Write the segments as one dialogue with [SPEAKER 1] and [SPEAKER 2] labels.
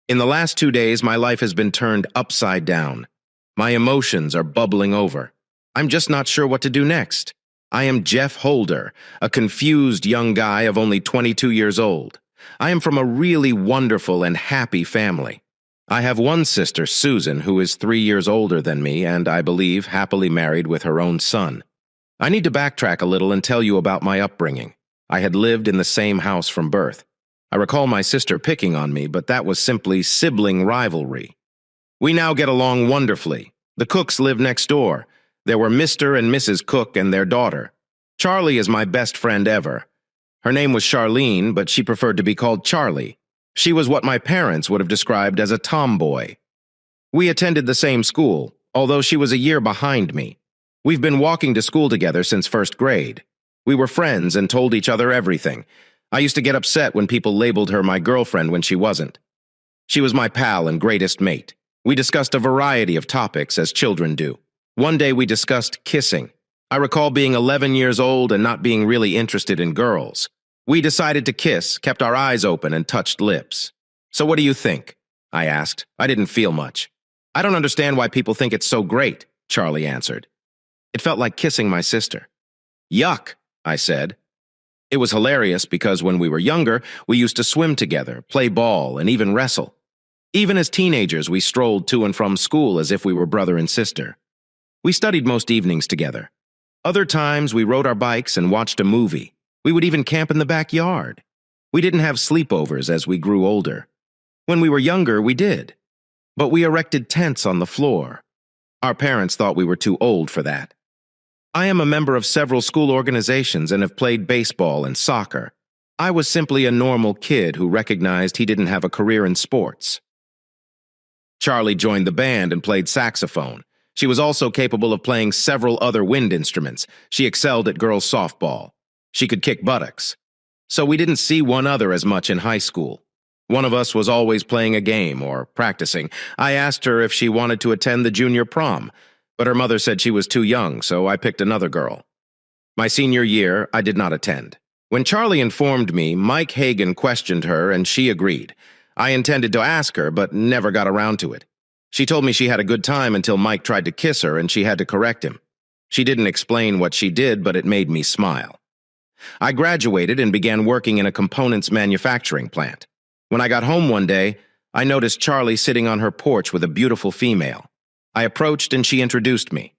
[SPEAKER 1] In the last 2 days, my life has been turned upside down. My emotions are bubbling over. I'm just not sure what to do next. I am Jeff Holder, a confused young guy of only 22 years old. I am from a really wonderful and happy family. I have one sister, Susan, who is 3 years older than me and, I believe, happily married with her own son. I need to backtrack a little and tell you about my upbringing. I had lived in the same house from birth. I recall my sister picking on me, but that was simply sibling rivalry. We now get along wonderfully. The Cooks live next door. There were Mr. and Mrs. Cook and their daughter. Charlie is my best friend ever. Her name was Charlene, but she preferred to be called Charlie. She was what my parents would have described as a tomboy. We attended the same school, although she was a year behind me. We've been walking to school together since first grade. We were friends and told each other everything. I used to get upset when people labeled her my girlfriend when she wasn't. She was my pal and greatest mate. We discussed a variety of topics, as children do. One day we discussed kissing. I recall being 11 years old and not being really interested in girls. We decided to kiss, kept our eyes open, and touched lips. "So what do you think?" I asked. I didn't feel much. "I don't understand why people think it's so great," Charlie answered. It felt like kissing my sister. "Yuck," I said. It was hilarious because when we were younger, we used to swim together, play ball, and even wrestle. Even as teenagers, we strolled to and from school as if we were brother and sister. We studied most evenings together. Other times, we rode our bikes and watched a movie. We would even camp in the backyard. We didn't have sleepovers as we grew older. When we were younger, we did. But we erected tents on the floor. Our parents thought we were too old for that. I am a member of several school organizations and have played baseball and soccer. I was simply a normal kid who recognized he didn't have a career in sports. Charlie joined the band and played saxophone. She was also capable of playing several other wind instruments. She excelled at girls' softball. She could kick buttocks. So we didn't see one another as much in high school. One of us was always playing a game or practicing. I asked her if she wanted to attend the junior prom, but her mother said she was too young, so I picked another girl. My senior year, I did not attend. When Charlie informed me, Mike Hagan questioned her and she agreed. I intended to ask her, but never got around to it. She told me she had a good time until Mike tried to kiss her and she had to correct him. She didn't explain what she did, but it made me smile. I graduated and began working in a components manufacturing plant. When I got home one day, I noticed Charlie sitting on her porch with a beautiful female. I approached and she introduced me.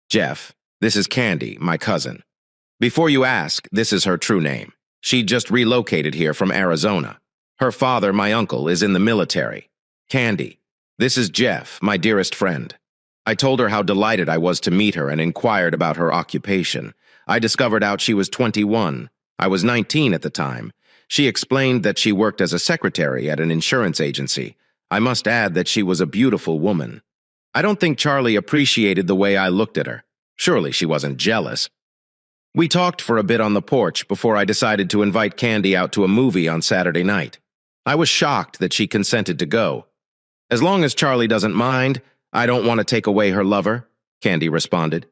[SPEAKER 1] "Jeff, this is Candy, my cousin. Before you ask, this is her true name. She just relocated here from Arizona. Her father, my uncle, is in the military. Candy, this is Jeff, my dearest friend." I told her how delighted I was to meet her and inquired about her occupation. I discovered out she was 21. I was 19 at the time. She explained that she worked as a secretary at an insurance agency. I must add that she was a beautiful woman. I don't think Charlie appreciated the way I looked at her. Surely she wasn't jealous. We talked for a bit on the porch before I decided to invite Candy out to a movie on Saturday night. I was shocked that she consented to go. "As long as Charlie doesn't mind, I don't want to take away her lover," Candy responded.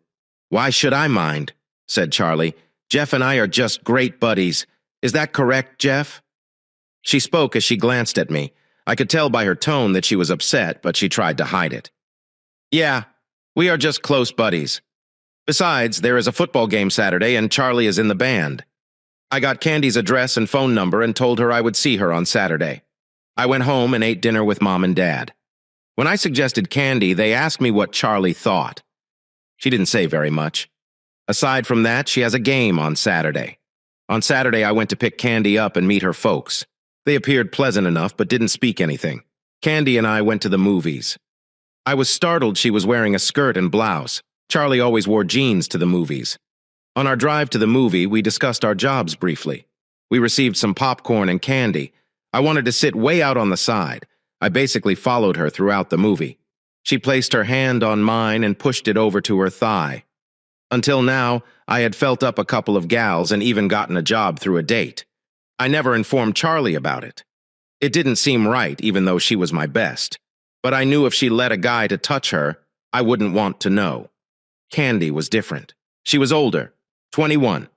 [SPEAKER 1] "Why should I mind?" said Charlie. "Jeff and I are just great buddies. Is that correct, Jeff?" She spoke as she glanced at me. I could tell by her tone that she was upset, but she tried to hide it. "Yeah, we are just close buddies. Besides, there is a football game Saturday and Charlie is in the band." I got Candy's address and phone number and told her I would see her on Saturday. I went home and ate dinner with Mom and Dad. When I suggested Candy, they asked me what Charlie thought. She didn't say very much. Aside from that, she has a game on Saturday. On Saturday, I went to pick Candy up and meet her folks. They appeared pleasant enough but didn't speak anything. Candy and I went to the movies. I was startled she was wearing a skirt and blouse. Charlie always wore jeans to the movies. On our drive to the movie, we discussed our jobs briefly. We received some popcorn and candy. I wanted to sit way out on the side. I basically followed her throughout the movie. She placed her hand on mine and pushed it over to her thigh. Until now, I had felt up a couple of gals and even gotten a job through a date. I never informed Charlie about it. It didn't seem right, even though she was my best. But I knew if she let a guy to touch her, I wouldn't want to know. Candy was different. She was older, 21,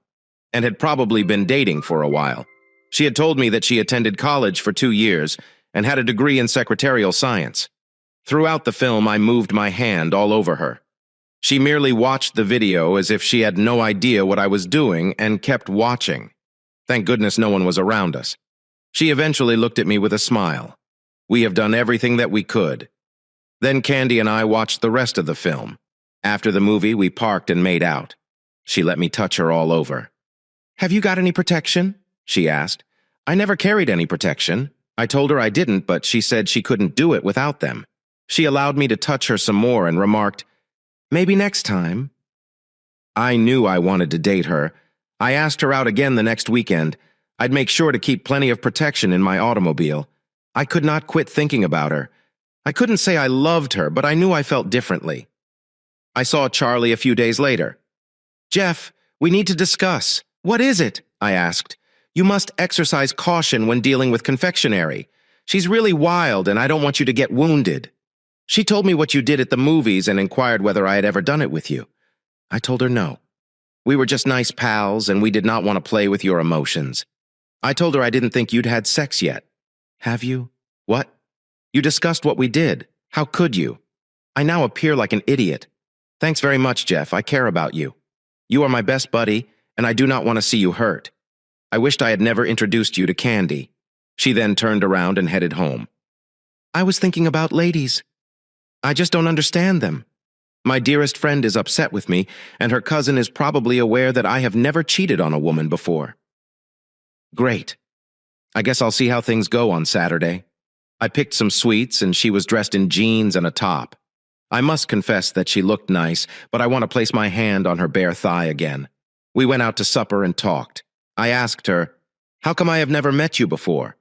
[SPEAKER 1] and had probably been dating for a while. She had told me that she attended college for 2 years, and had a degree in secretarial science. Throughout the film, I moved my hand all over her. She merely watched the video as if she had no idea what I was doing and kept watching. Thank goodness no one was around us. She eventually looked at me with a smile. We have done everything that we could. Then Candy and I watched the rest of the film. After the movie, we parked and made out. She let me touch her all over. "Have you got any protection?" she asked. I never carried any protection. I told her I didn't, but she said she couldn't do it without them. She allowed me to touch her some more and remarked, "Maybe next time." I knew I wanted to date her. I asked her out again the next weekend. I'd make sure to keep plenty of protection in my automobile. I could not quit thinking about her. I couldn't say I loved her, but I knew I felt differently. I saw Charlie a few days later. "Jeff, we need to discuss." "What is it?" I asked. "You must exercise caution when dealing with confectionery. She's really wild, and I don't want you to get wounded." She told me what you did at the movies and inquired whether I had ever done it with you. I told her no. We were just nice pals, and we did not want to play with your emotions. I told her I didn't think you'd had sex yet. "Have you?" "What?" "You discussed what we did. How could you?" I now appear like an idiot. "Thanks very much, Jeff. I care about you. You are my best buddy, and I do not want to see you hurt. I wished I had never introduced you to Candy." She then turned around and headed home. "I was thinking about ladies. I just don't understand them. My dearest friend is upset with me, and her cousin is probably aware that I have never cheated on a woman before." Great. I guess I'll see how things go on Saturday. I picked some sweets, and she was dressed in jeans and a top. I must confess that she looked nice, but I want to place my hand on her bare thigh again. We went out to supper and talked. I asked her, "How come I have never met you before?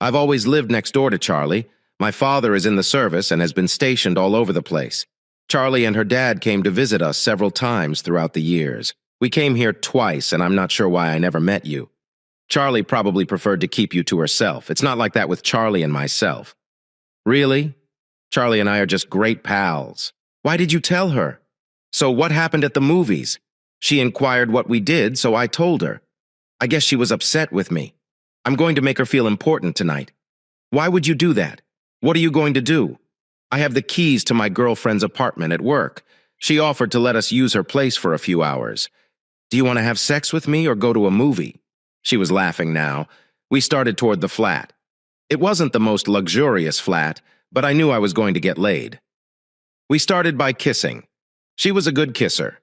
[SPEAKER 1] I've always lived next door to Charlie. My father is in the service and has been stationed all over the place. Charlie and her dad came to visit us several times throughout the years. We came here twice, and I'm not sure why I never met you. Charlie probably preferred to keep you to herself. It's not like that with Charlie and myself." "Really? Charlie and I are just great pals." "Why did you tell her?" "So what happened at the movies?" She inquired what we did, so I told her. I guess she was upset with me. I'm going to make her feel important tonight. "Why would you do that? What are you going to do?" "I have the keys to my girlfriend's apartment at work. She offered to let us use her place for a few hours. Do you want to have sex with me or go to a movie?" She was laughing now. We started toward the flat. It wasn't the most luxurious flat, but I knew I was going to get laid. We started by kissing. She was a good kisser.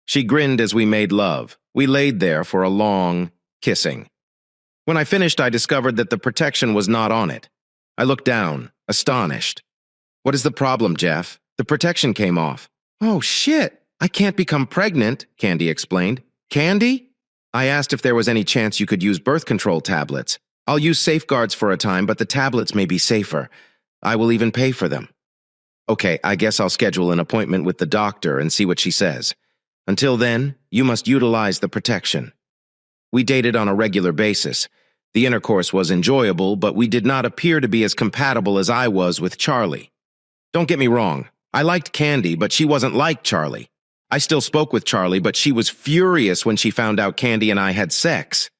[SPEAKER 1] She grinned as we made love. We laid there for a long kissing. When I finished, I discovered that the protection was not on it. I looked down, astonished. "What is the problem, Jeff? The protection came off." "Oh, shit! I can't become pregnant," Candy explained. "Candy?" I asked if there was any chance you could use birth control tablets. "I'll use safeguards for a time, but the tablets may be safer. I will even pay for them." "Okay, I guess I'll schedule an appointment with the doctor and see what she says. Until then, you must utilize the protection." We dated on a regular basis. The intercourse was enjoyable, but we did not appear to be as compatible as I was with Charlie. Don't get me wrong, I liked Candy, but she wasn't like Charlie. I still spoke with Charlie, but she was furious when she found out Candy and I had sex.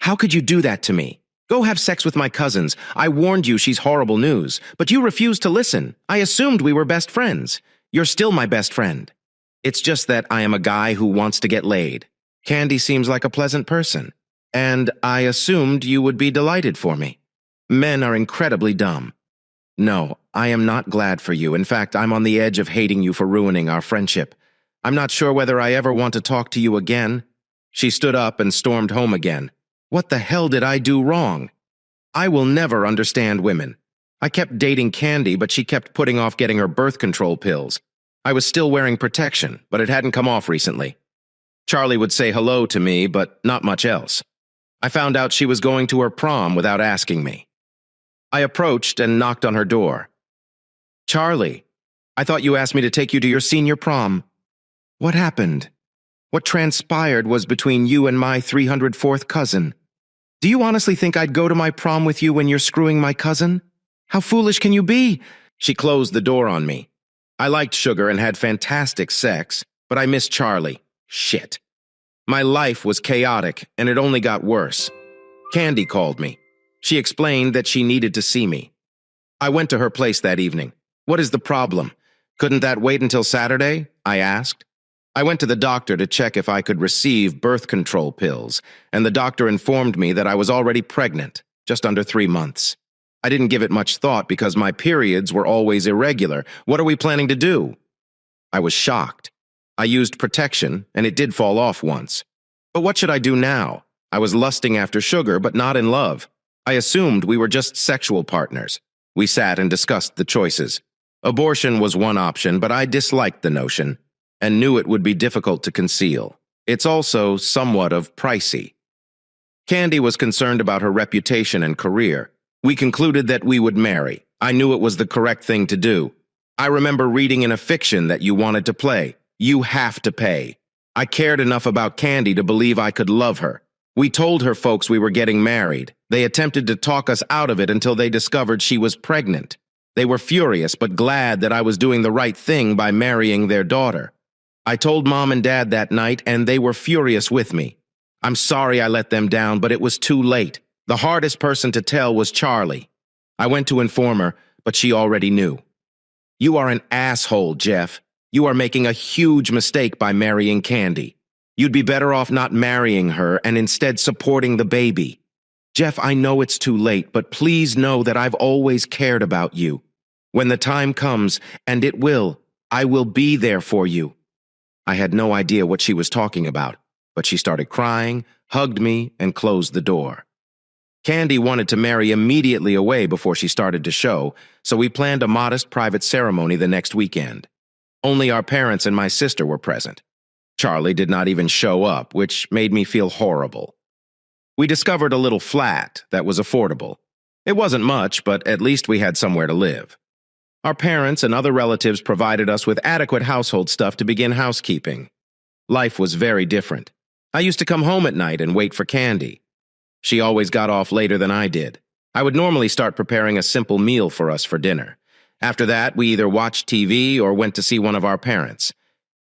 [SPEAKER 1] "How could you do that to me? Go have sex with my cousins. I warned you she's horrible news, but you refused to listen. I assumed we were best friends. You're still my best friend. It's just that I am a guy who wants to get laid. Candy seems like a pleasant person, and I assumed you would be delighted for me. Men are incredibly dumb. No, I am not glad for you. In fact, I'm on the edge of hating you for ruining our friendship. I'm not sure whether I ever want to talk to you again." She stood up and stormed home again. What the hell did I do wrong? I will never understand women. I kept dating Candy, but she kept putting off getting her birth control pills. I was still wearing protection, but it hadn't come off recently. Charlie would say hello to me, but not much else. I found out she was going to her prom without asking me. I approached and knocked on her door. "Charlie, I thought you asked me to take you to your senior prom. What happened? What transpired was between you and my 304th cousin. Do you honestly think I'd go to my prom with you when you're screwing my cousin? How foolish can you be?" She closed the door on me. I liked Sugar and had fantastic sex, but I missed Charlie. Shit. My life was chaotic, and it only got worse. Candy called me. She explained that she needed to see me. I went to her place that evening. What is the problem? Couldn't that wait until Saturday? I asked. I went to the doctor to check if I could receive birth control pills, and the doctor informed me that I was already pregnant, just under 3 months. I didn't give it much thought because my periods were always irregular. What are we planning to do? I was shocked. I used protection, and it did fall off once. But what should I do now? I was lusting after sugar, but not in love. I assumed we were just sexual partners. We sat and discussed the choices. Abortion was one option, but I disliked the notion and knew it would be difficult to conceal. It's also somewhat of pricey. Candy was concerned about her reputation and career. We concluded that we would marry. I knew it was the correct thing to do. I remember reading in a fiction that you wanted to play. You have to pay. I cared enough about Candy to believe I could love her. We told her folks we were getting married. They attempted to talk us out of it until they discovered she was pregnant. They were furious but glad that I was doing the right thing by marrying their daughter. I told Mom and Dad that night, and they were furious with me. I'm sorry I let them down, but it was too late. The hardest person to tell was Charlie. I went to inform her, but she already knew. You are an asshole, Jeff. You are making a huge mistake by marrying Candy. You'd be better off not marrying her and instead supporting the baby. Jeff, I know it's too late, but please know that I've always cared about you. When the time comes, and it will, I will be there for you. I had no idea what she was talking about, but she started crying, hugged me, and closed the door. Candy wanted to marry immediately away before she started to show, so we planned a modest private ceremony the next weekend. Only our parents and my sister were present. Charlie did not even show up, which made me feel horrible. We discovered a little flat that was affordable. It wasn't much, but at least we had somewhere to live. Our parents and other relatives provided us with adequate household stuff to begin housekeeping. Life was very different. I used to come home at night and wait for Candy. She always got off later than I did. I would normally start preparing a simple meal for us for dinner. After that, we either watched TV or went to see one of our parents.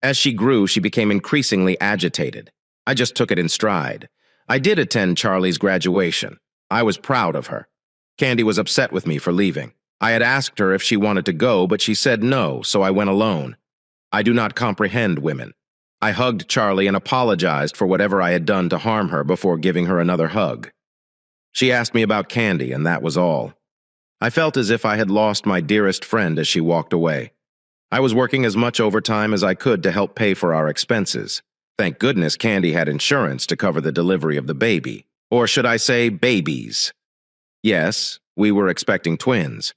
[SPEAKER 1] As she grew, she became increasingly agitated. I just took it in stride. I did attend Charlie's graduation. I was proud of her. Candy was upset with me for leaving. I had asked her if she wanted to go, but she said no, so I went alone. I do not comprehend women. I hugged Charlie and apologized for whatever I had done to harm her before giving her another hug. She asked me about Candy, and that was all. I felt as if I had lost my dearest friend as she walked away. I was working as much overtime as I could to help pay for our expenses. Thank goodness Candy had insurance to cover the delivery of the baby. Or should I say babies? Yes, we were expecting twins.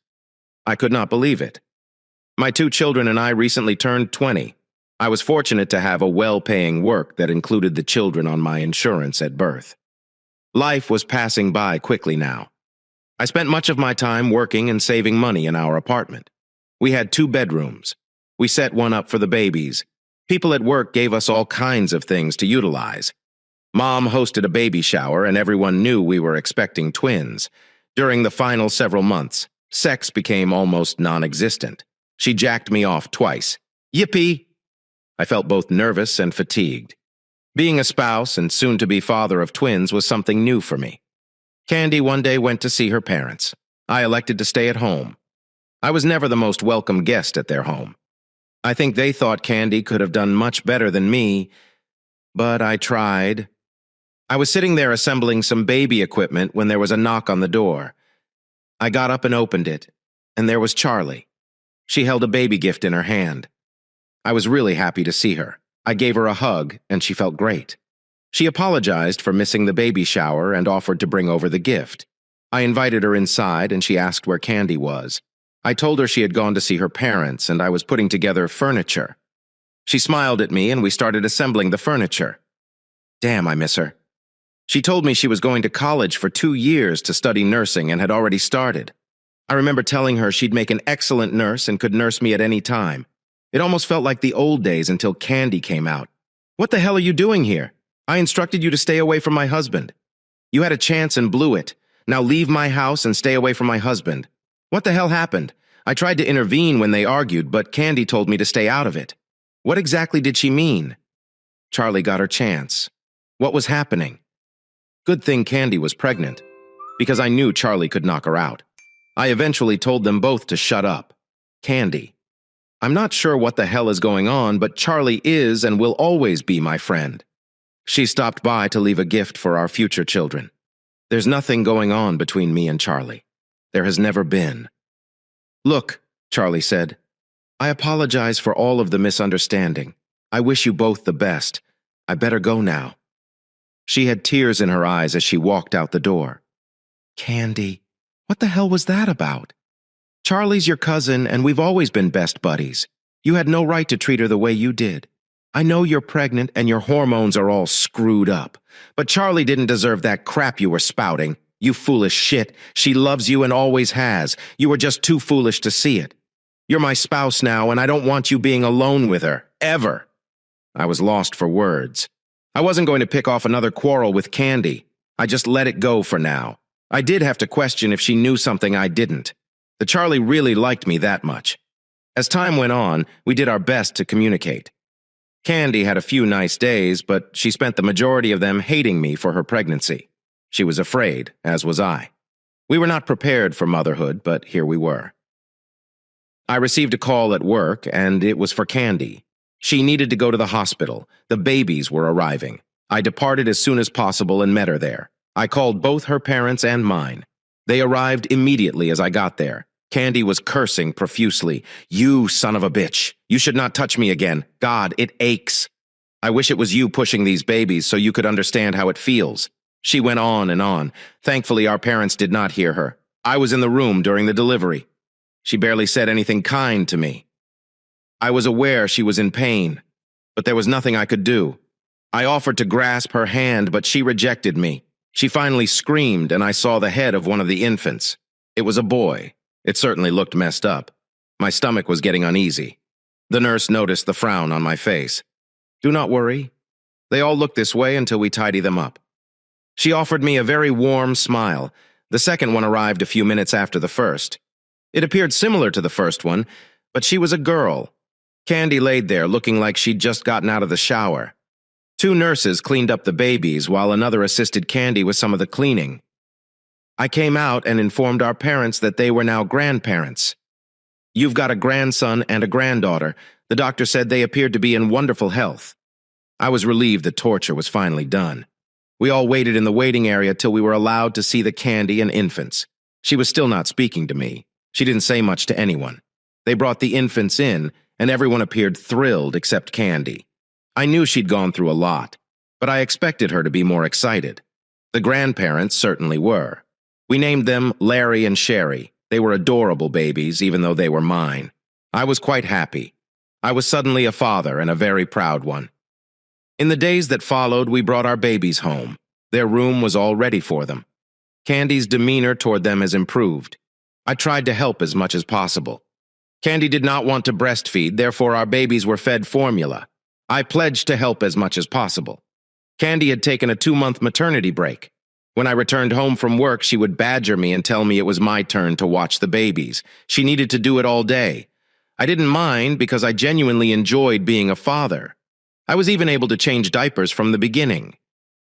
[SPEAKER 1] I could not believe it. My 2 children and I recently turned 20. I was fortunate to have a well-paying work that included the children on my insurance at birth. Life was passing by quickly now. I spent much of my time working and saving money in our apartment. We had 2 bedrooms. We set one up for the babies. People at work gave us all kinds of things to utilize. Mom hosted a baby shower, and everyone knew we were expecting twins. During the final several months, sex became almost non-existent. She jacked me off twice. Yippee! I felt both nervous and fatigued. Being a spouse and soon-to-be father of twins was something new for me. Candy one day went to see her parents. I elected to stay at home. I was never the most welcome guest at their home. I think they thought Candy could have done much better than me, but I tried. I was sitting there assembling some baby equipment when there was a knock on the door. I got up and opened it, and there was Charlie. She held a baby gift in her hand. I was really happy to see her. I gave her a hug, and she felt great. She apologized for missing the baby shower and offered to bring over the gift. I invited her inside, and she asked where Candy was. I told her she had gone to see her parents, and I was putting together furniture. She smiled at me, and we started assembling the furniture. Damn, I miss her. She told me she was going to college for 2 years to study nursing and had already started. I remember telling her she'd make an excellent nurse and could nurse me at any time. It almost felt like the old days until Candy came out. What the hell are you doing here? I instructed you to stay away from my husband. You had a chance and blew it. Now leave my house and stay away from my husband. What the hell happened? I tried to intervene when they argued, but Candy told me to stay out of it. What exactly did she mean? Charlie got her chance. What was happening? Good thing Candy was pregnant, because I knew Charlie could knock her out. I eventually told them both to shut up. Candy. I'm not sure what the hell is going on, but Charlie is and will always be my friend. She stopped by to leave a gift for our future children. There's nothing going on between me and Charlie. There has never been. Look, Charlie said, I apologize for all of the misunderstanding. I wish you both the best. I better go now. She had tears in her eyes as she walked out the door. Candy, what the hell was that about? Charlie's your cousin, and we've always been best buddies. You had no right to treat her the way you did. I know you're pregnant and your hormones are all screwed up, but Charlie didn't deserve that crap you were spouting. You foolish shit. She loves you and always has. You were just too foolish to see it. You're my spouse now, and I don't want you being alone with her, ever. I was lost for words. I wasn't going to pick off another quarrel with Candy. I just let it go for now. I did have to question if she knew something I didn't. The Charlie really liked me that much. As time went on, we did our best to communicate. Candy had a few nice days, but she spent the majority of them hating me for her pregnancy. She was afraid, as was I. We were not prepared for motherhood, but here we were. I received a call at work, and it was for Candy. She needed to go to the hospital. The babies were arriving. I departed as soon as possible and met her there. I called both her parents and mine. They arrived immediately as I got there. Candy was cursing profusely. You son of a bitch. You should not touch me again. God, it aches. I wish it was you pushing these babies so you could understand how it feels. She went on and on. Thankfully, our parents did not hear her. I was in the room during the delivery. She barely said anything kind to me. I was aware she was in pain, but there was nothing I could do. I offered to grasp her hand, but she rejected me. She finally screamed, and I saw the head of one of the infants. It was a boy. It certainly looked messed up. My stomach was getting uneasy. The nurse noticed the frown on my face. Do not worry. They all look this way until we tidy them up. She offered me a very warm smile. The second one arrived a few minutes after the first. It appeared similar to the first one, but she was a girl. Candy laid there looking like she'd just gotten out of the shower. 2 nurses cleaned up the babies while another assisted Candy with some of the cleaning. I came out and informed our parents that they were now grandparents. You've got a grandson and a granddaughter. The doctor said they appeared to be in wonderful health. I was relieved the torture was finally done. We all waited in the waiting area till we were allowed to see the Candy and infants. She was still not speaking to me. She didn't say much to anyone. They brought the infants in, and everyone appeared thrilled except Candy. I knew she'd gone through a lot, but I expected her to be more excited. The grandparents certainly were. We named them Larry and Sherry. They were adorable babies, even though they were mine. I was quite happy. I was suddenly a father, and a very proud one. In the days that followed, we brought our babies home. Their room was all ready for them. Candy's demeanor toward them has improved. I tried to help as much as possible. Candy did not want to breastfeed, therefore our babies were fed formula. I pledged to help as much as possible. Candy had taken a 2-month maternity break. When I returned home from work, she would badger me and tell me it was my turn to watch the babies. She needed to do it all day. I didn't mind because I genuinely enjoyed being a father. I was even able to change diapers from the beginning.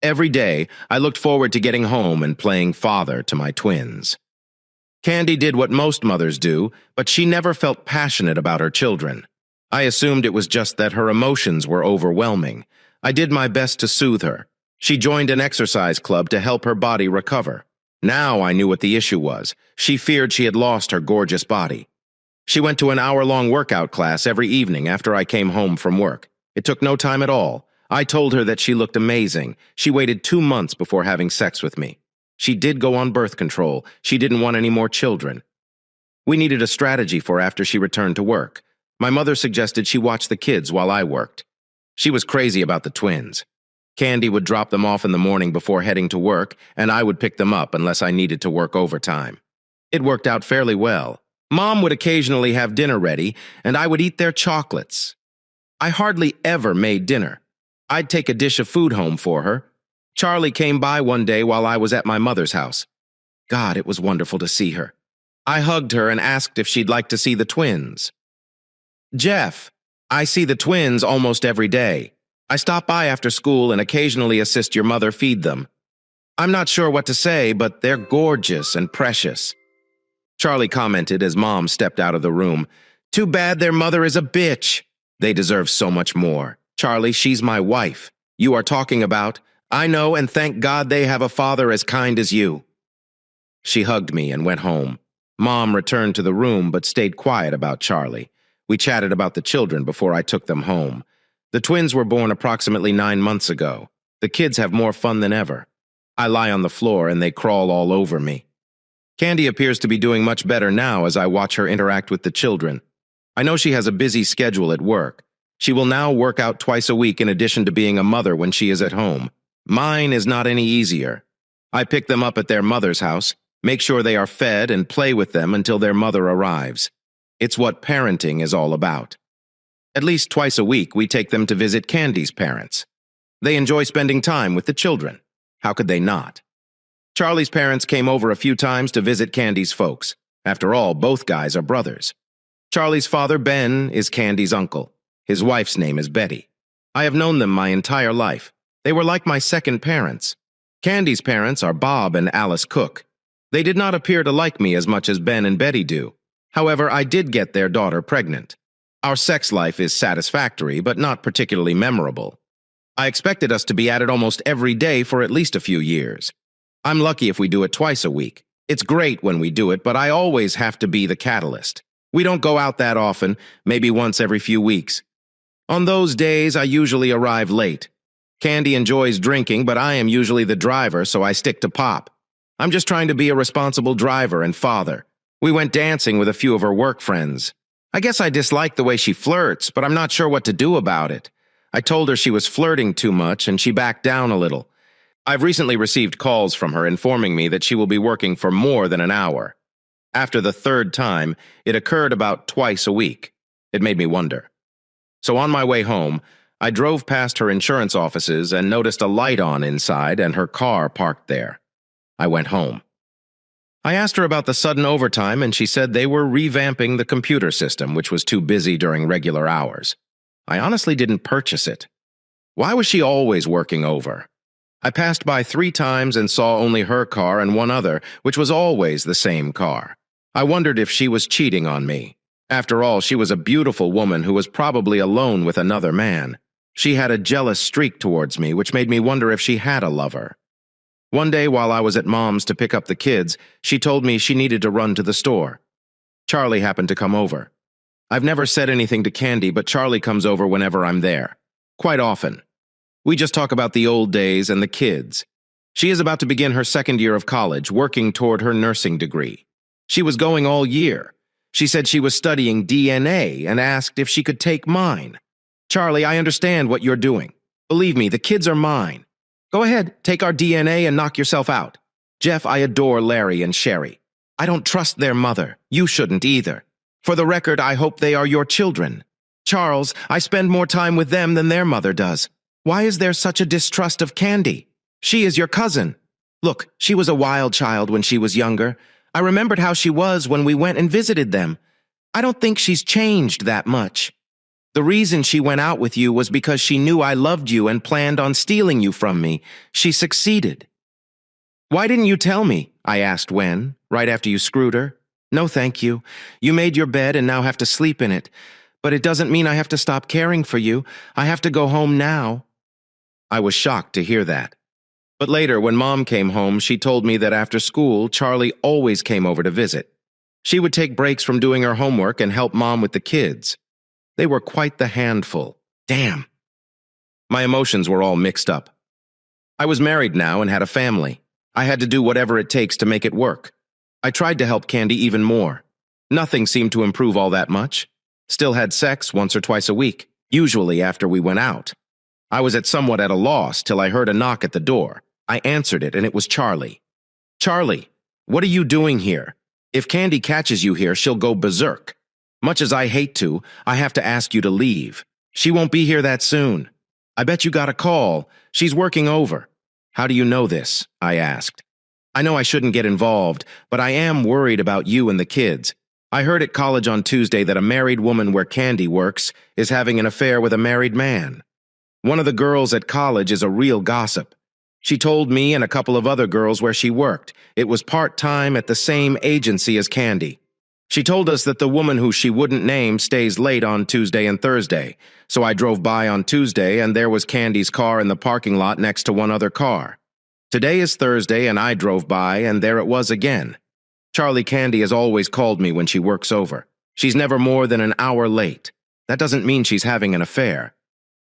[SPEAKER 1] Every day, I looked forward to getting home and playing father to my twins. Candy did what most mothers do, but she never felt passionate about her children. I assumed it was just that her emotions were overwhelming. I did my best to soothe her. She joined an exercise club to help her body recover. Now I knew what the issue was. She feared she had lost her gorgeous body. She went to an hour-long workout class every evening after I came home from work. It took no time at all. I told her that she looked amazing. She waited 2 months before having sex with me. She did go on birth control. She didn't want any more children. We needed a strategy for after she returned to work. My mother suggested she watch the kids while I worked. She was crazy about the twins. Candy would drop them off in the morning before heading to work, and I would pick them up unless I needed to work overtime. It worked out fairly well. Mom would occasionally have dinner ready, and I would eat their chocolates. I hardly ever made dinner. I'd take a dish of food home for her. Charlie came by one day while I was at my mother's house. God, it was wonderful to see her. I hugged her and asked if she'd like to see the twins. Jeff, I see the twins almost every day. I stop by after school and occasionally assist your mother feed them. I'm not sure what to say, but they're gorgeous and precious. Charlie commented as Mom stepped out of the room. Too bad their mother is a bitch. They deserve so much more. Charlie, she's my wife. You are talking about, I know, and thank God they have a father as kind as you. She hugged me and went home. Mom returned to the room but stayed quiet about Charlie. We chatted about the children before I took them home. The twins were born approximately 9 months ago. The kids have more fun than ever. I lie on the floor and they crawl all over me. Candy appears to be doing much better now as I watch her interact with the children. I know she has a busy schedule at work. She will now work out twice a week in addition to being a mother when she is at home. Mine is not any easier. I pick them up at their mother's house, make sure they are fed, and play with them until their mother arrives. It's what parenting is all about. At least twice a week, we take them to visit Candy's parents. They enjoy spending time with the children. How could they not? Charlie's parents came over a few times to visit Candy's folks. After all, both guys are brothers. Charlie's father, Ben, is Candy's uncle. His wife's name is Betty. I have known them my entire life. They were like my second parents. Candy's parents are Bob and Alice Cook. They did not appear to like me as much as Ben and Betty do. However, I did get their daughter pregnant. Our sex life is satisfactory, but not particularly memorable. I expected us to be at it almost every day for at least a few years. I'm lucky if we do it twice a week. It's great when we do it, but I always have to be the catalyst. We don't go out that often, maybe once every few weeks. On those days, I usually arrive late. Candy enjoys drinking, but I am usually the driver, so I stick to Pop. I'm just trying to be a responsible driver and father. We went dancing with a few of her work friends. I guess I dislike the way she flirts, but I'm not sure what to do about it. I told her she was flirting too much, and she backed down a little. I've recently received calls from her informing me that she will be working for more than an hour. After the third time, it occurred about twice a week. It made me wonder. So on my way home, I drove past her insurance offices and noticed a light on inside and her car parked there. I went home. I asked her about the sudden overtime, and she said they were revamping the computer system, which was too busy during regular hours. I honestly didn't purchase it. Why was she always working over? I passed by 3 times and saw only her car and one other, which was always the same car. I wondered if she was cheating on me. After all, she was a beautiful woman who was probably alone with another man. She had a jealous streak towards me, which made me wonder if she had a lover. One day while I was at Mom's to pick up the kids, she told me she needed to run to the store. Charlie happened to come over. I've never said anything to Candy, but Charlie comes over whenever I'm there. Quite often. We just talk about the old days and the kids. She is about to begin her second year of college, working toward her nursing degree. She was going all year. She said she was studying DNA and asked if she could take mine. Charlie, I understand what you're doing. Believe me, the kids are mine. Go ahead, take our DNA and knock yourself out. Jeff, I adore Larry and Sherry. I don't trust their mother. You shouldn't either. For the record, I hope they are your children. Charles, I spend more time with them than their mother does. Why is there such a distrust of Candy? She is your cousin. Look, she was a wild child when she was younger. I remembered how she was when we went and visited them. I don't think she's changed that much. The reason she went out with you was because she knew I loved you and planned on stealing you from me. She succeeded. Why didn't you tell me? I asked when, right after you screwed her. No, thank you. You made your bed and now have to sleep in it. But it doesn't mean I have to stop caring for you. I have to go home now. I was shocked to hear that. But later, when Mom came home, she told me that after school, Charlie always came over to visit. She would take breaks from doing her homework and help Mom with the kids. They were quite the handful. Damn. My emotions were all mixed up. I was married now and had a family. I had to do whatever it takes to make it work. I tried to help Candy even more. Nothing seemed to improve all that much. Still had sex once or twice a week, usually after we went out. I was somewhat at a loss till I heard a knock at the door. I answered it, and it was Charlie. Charlie, what are you doing here? If Candy catches you here, she'll go berserk. Much as I hate to, I have to ask you to leave. She won't be here that soon. I bet you got a call. She's working over. How do you know this? I asked. I know I shouldn't get involved, but I am worried about you and the kids. I heard at college on Tuesday that a married woman where Candy works is having an affair with a married man. One of the girls at college is a real gossip. She told me and a couple of other girls where she worked. It was part-time at the same agency as Candy. She told us that the woman who she wouldn't name stays late on Tuesday and Thursday, so I drove by on Tuesday and there was Candy's car in the parking lot next to one other car. Today is Thursday and I drove by and there it was again. Charlie Candy has always called me when she works over. She's never more than an hour late. That doesn't mean she's having an affair.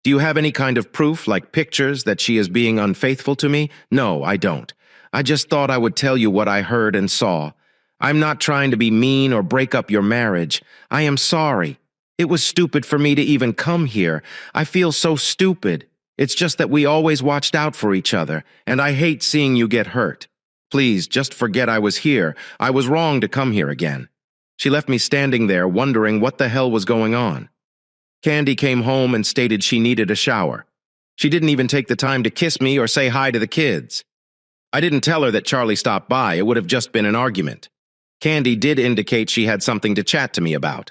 [SPEAKER 1] Do you have any kind of proof, like pictures, that she is being unfaithful to me? No, I don't. I just thought I would tell you what I heard and saw. I'm not trying to be mean or break up your marriage. I am sorry. It was stupid for me to even come here. I feel so stupid. It's just that we always watched out for each other, and I hate seeing you get hurt. Please, just forget I was here. I was wrong to come here again. She left me standing there, wondering what the hell was going on. Candy came home and stated she needed a shower. She didn't even take the time to kiss me or say hi to the kids. I didn't tell her that Charlie stopped by. It would have just been an argument. Candy did indicate she had something to chat to me about.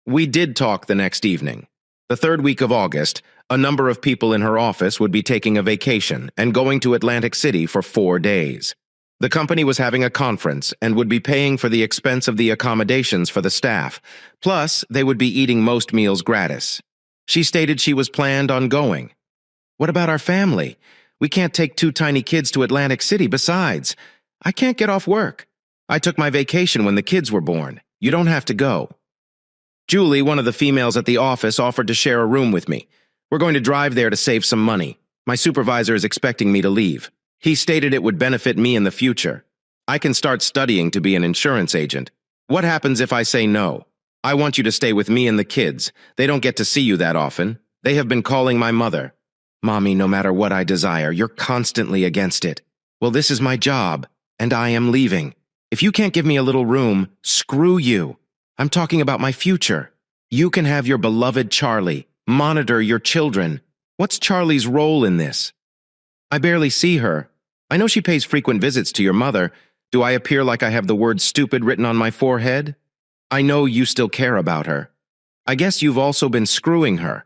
[SPEAKER 1] We did talk the next evening. The third week of August, a number of people in her office would be taking a vacation and going to Atlantic City for 4 days. The company was having a conference and would be paying for the expense of the accommodations for the staff. Plus, they would be eating most meals gratis. She stated she was planned on going. What about our family? We can't take 2 tiny kids to Atlantic City. Besides, I can't get off work. I took my vacation when the kids were born. You don't have to go. Julie, one of the females at the office, offered to share a room with me. We're going to drive there to save some money. My supervisor is expecting me to leave. He stated it would benefit me in the future. I can start studying to be an insurance agent. What happens if I say no? I want you to stay with me and the kids. They don't get to see you that often. They have been calling my mother. Mommy, no matter what I desire, you're constantly against it. Well, this is my job, and I am leaving. If you can't give me a little room, screw you. I'm talking about my future. You can have your beloved Charlie. Monitor your children. What's Charlie's role in this? I barely see her. I know she pays frequent visits to your mother. Do I appear like I have the word stupid written on my forehead? I know you still care about her. I guess you've also been screwing her.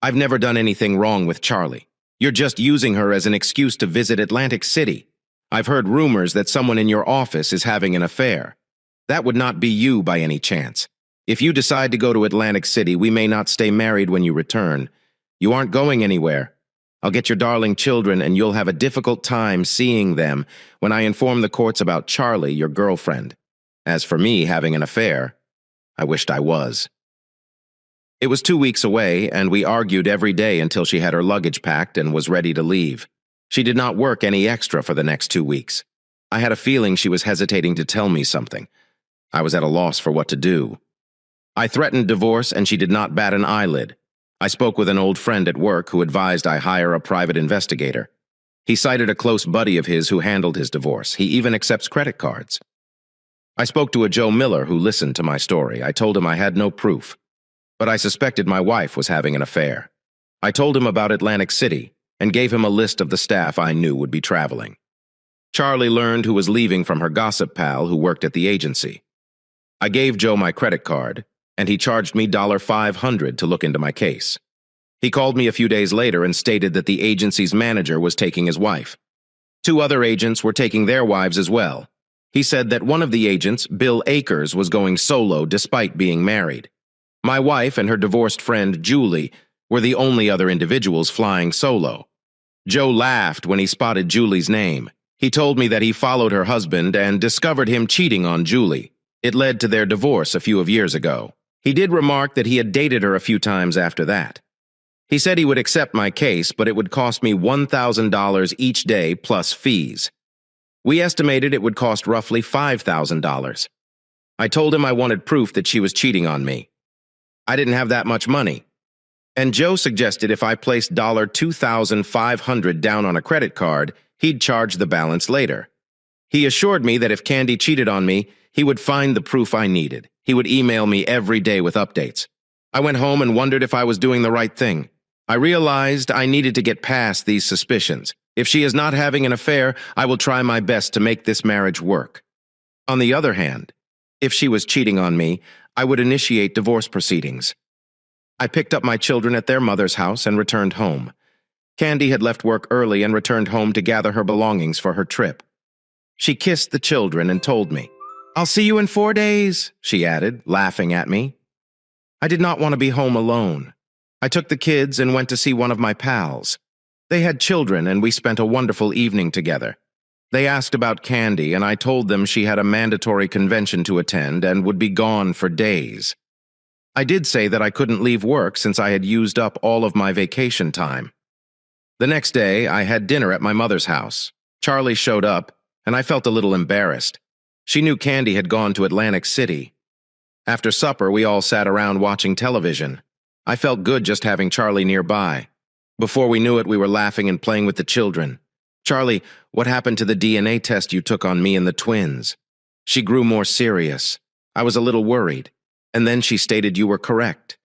[SPEAKER 1] I've never done anything wrong with Charlie. You're just using her as an excuse to visit Atlantic City. I've heard rumors that someone in your office is having an affair. That would not be you by any chance. If you decide to go to Atlantic City, we may not stay married when you return. You aren't going anywhere. I'll get your darling children and you'll have a difficult time seeing them when I inform the courts about Charlie, your girlfriend. As for me having an affair, I wished I was. It was 2 weeks away, and we argued every day until she had her luggage packed and was ready to leave. She did not work any extra for the next 2 weeks. I had a feeling she was hesitating to tell me something. I was at a loss for what to do. I threatened divorce, and she did not bat an eyelid. I spoke with an old friend at work who advised I hire a private investigator. He cited a close buddy of his who handled his divorce. He even accepts credit cards. I spoke to a Joe Miller who listened to my story. I told him I had no proof, but I suspected my wife was having an affair. I told him about Atlantic City and gave him a list of the staff I knew would be traveling. Charlie learned who was leaving from her gossip pal who worked at the agency. I gave Joe my credit card, and he charged me $500 to look into my case. He called me a few days later and stated that the agency's manager was taking his wife. 2 other agents were taking their wives as well. He said that one of the agents, Bill Akers, was going solo despite being married. My wife and her divorced friend, Julie, were the only other individuals flying solo. Joe laughed when he spotted Julie's name. He told me that he followed her husband and discovered him cheating on Julie. It led to their divorce a few years ago. He did remark that he had dated her a few times after that. He said he would accept my case, but it would cost me $1,000 each day plus fees. We estimated it would cost roughly $5,000. I told him I wanted proof that she was cheating on me. I didn't have that much money. And Joe suggested if I placed $2,500 down on a credit card, he'd charge the balance later. He assured me that if Candy cheated on me, he would find the proof I needed. He would email me every day with updates. I went home and wondered if I was doing the right thing. I realized I needed to get past these suspicions. If she is not having an affair, I will try my best to make this marriage work. On the other hand, if she was cheating on me, I would initiate divorce proceedings. I picked up my children at their mother's house and returned home. Candy had left work early and returned home to gather her belongings for her trip. She kissed the children and told me, "I'll see you in 4 days," she added, laughing at me. I did not want to be home alone. I took the kids and went to see one of my pals. They had children and we spent a wonderful evening together. They asked about Candy and I told them she had a mandatory convention to attend and would be gone for days. I did say that I couldn't leave work since I had used up all of my vacation time. The next day, I had dinner at my mother's house. Charlie showed up, and I felt a little embarrassed. She knew Candy had gone to Atlantic City. After supper, we all sat around watching television. I felt good just having Charlie nearby. Before we knew it, we were laughing and playing with the children. "Charlie, what happened to the DNA test you took on me and the twins?" She grew more serious. I was a little worried. And then she stated you were correct.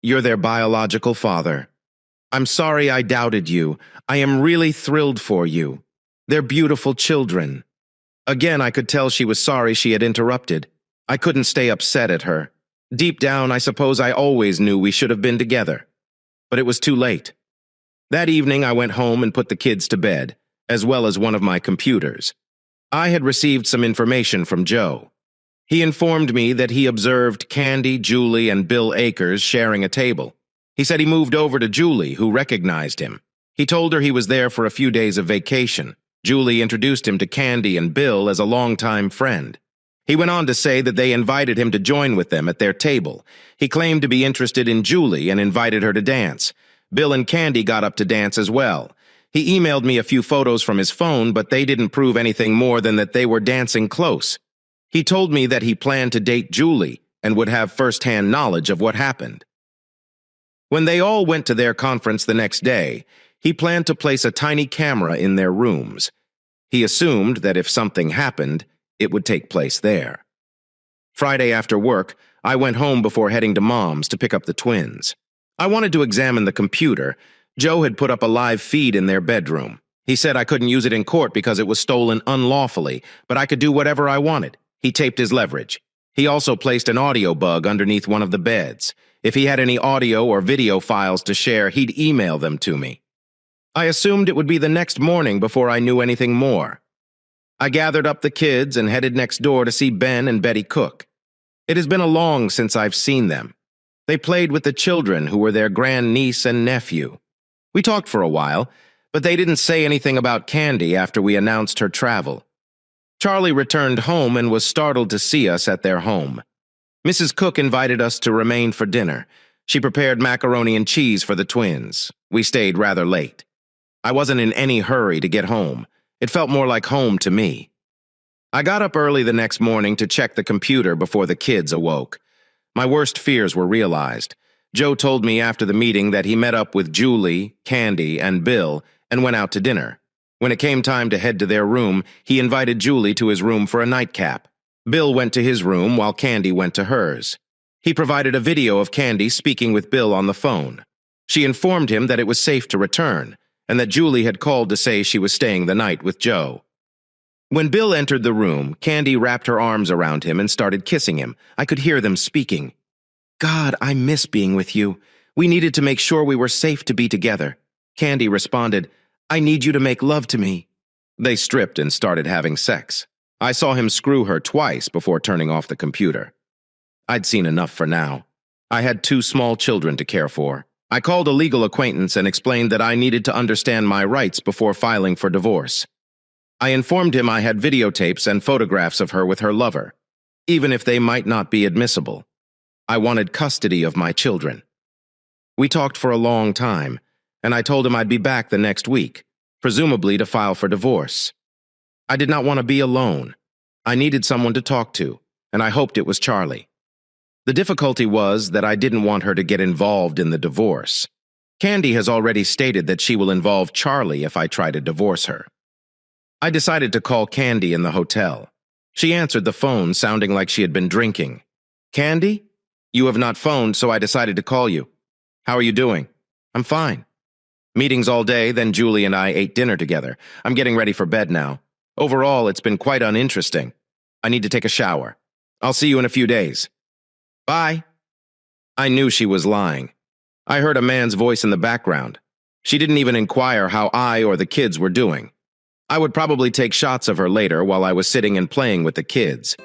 [SPEAKER 1] You're their biological father. I'm sorry I doubted you. I am really thrilled for you. They're beautiful children. Again, I could tell she was sorry she had interrupted. I couldn't stay upset at her. Deep down, I suppose I always knew we should have been together. But it was too late. That evening, I went home and put the kids to bed, as well as one of my computers. I had received some information from Joe. He informed me that he observed Candy, Julie, and Bill Akers sharing a table. He said he moved over to Julie, who recognized him. He told her he was there for a few days of vacation. Julie introduced him to Candy and Bill as a longtime friend. He went on to say that they invited him to join with them at their table. He claimed to be interested in Julie and invited her to dance. Bill and Candy got up to dance as well. He emailed me a few photos from his phone, but they didn't prove anything more than that they were dancing close. He told me that he planned to date Julie and would have first-hand knowledge of what happened. When they all went to their conference the next day, he planned to place a tiny camera in their rooms. He assumed that if something happened, it would take place there. Friday after work, I went home before heading to Mom's to pick up the twins. I wanted to examine the computer. Joe had put up a live feed in their bedroom. He said I couldn't use it in court because it was stolen unlawfully, but I could do whatever I wanted. He taped his leverage. He also placed an audio bug underneath one of the beds. If he had any audio or video files to share, he'd email them to me. I assumed it would be the next morning before I knew anything more. I gathered up the kids and headed next door to see Ben and Betty Cook. It has been long since I've seen them. They played with the children who were their grandniece and nephew. We talked for a while, but they didn't say anything about Candy after we announced her travel. Charlie returned home and was startled to see us at their home. Mrs. Cook invited us to remain for dinner. She prepared macaroni and cheese for the twins. We stayed rather late. I wasn't in any hurry to get home. It felt more like home to me. I got up early the next morning to check the computer before the kids awoke. My worst fears were realized. Joe told me after the meeting that he met up with Julie, Candy, and Bill and went out to dinner. When it came time to head to their room, he invited Julie to his room for a nightcap. Bill went to his room while Candy went to hers. He provided a video of Candy speaking with Bill on the phone. She informed him that it was safe to return, and that Julie had called to say she was staying the night with Joe. When Bill entered the room, Candy wrapped her arms around him and started kissing him. I could hear them speaking. "God, I miss being with you. We needed to make sure we were safe to be together." Candy responded, "I need you to make love to me." They stripped and started having sex. I saw him screw her twice before turning off the computer. I'd seen enough for now. I had 2 small children to care for. I called a legal acquaintance and explained that I needed to understand my rights before filing for divorce. I informed him I had videotapes and photographs of her with her lover, even if they might not be admissible. I wanted custody of my children. We talked for a long time, and I told him I'd be back the next week, presumably to file for divorce. I did not want to be alone. I needed someone to talk to, and I hoped it was Charlie. The difficulty was that I didn't want her to get involved in the divorce. Candy has already stated that she will involve Charlie if I try to divorce her. I decided to call Candy in the hotel. She answered the phone, sounding like she had been drinking. "Candy? You have not phoned, so I decided to call you. How are you doing?" "I'm fine." Meetings all day, then Julie and I ate dinner together. I'm getting ready for bed now. Overall, it's been quite uninteresting. I need to take a shower. I'll see you in a few days. Bye. I knew she was lying. I heard a man's voice in the background. She didn't even inquire how I or the kids were doing. I would probably take shots of her later while I was sitting and playing with the kids.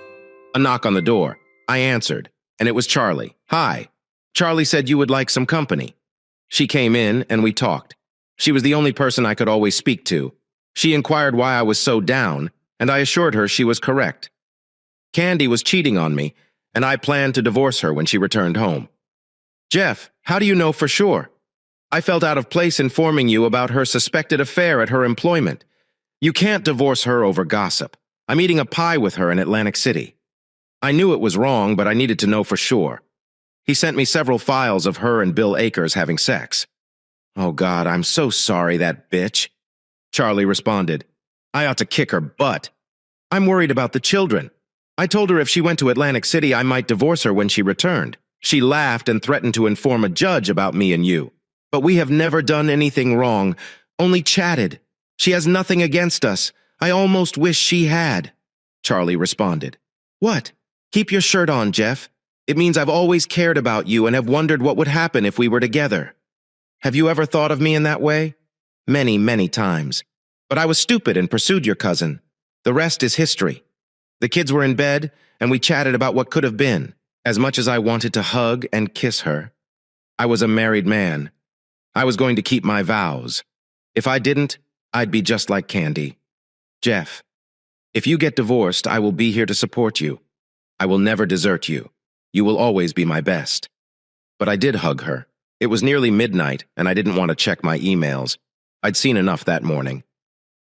[SPEAKER 1] A knock on the door. I answered, and it was Charlie. "Hi. Charlie said you would like some company." She came in, and we talked. She was the only person I could always speak to. She inquired why I was so down, and I assured her she was correct. Candy was cheating on me, and I planned to divorce her when she returned home. "Jeff, how do you know for sure? I felt out of place informing you about her suspected affair at her employment. You can't divorce her over gossip. I'm eating a pie with her in Atlantic City." I knew it was wrong, but I needed to know for sure. He sent me several files of her and Bill Akers having sex. "Oh God, I'm so sorry, that bitch." Charlie responded, "I ought to kick her butt. I'm worried about the children. I told her if she went to Atlantic City, I might divorce her when she returned. She laughed and threatened to inform a judge about me and you. But we have never done anything wrong, only chatted. She has nothing against us. I almost wish she had." Charlie responded, "What? Keep your shirt on, Jeff. It means I've always cared about you and have wondered what would happen if we were together. Have you ever thought of me in that way?" "Many, many times. But I was stupid and pursued your cousin. The rest is history. The kids were in bed, and we chatted about what could have been. As much as I wanted to hug and kiss her, I was a married man. I was going to keep my vows. If I didn't, I'd be just like Candy. Jeff, if you get divorced, I will be here to support you. I will never desert you. You will always be my best." But I did hug her. It was nearly midnight, and I didn't want to check my emails. I'd seen enough that morning.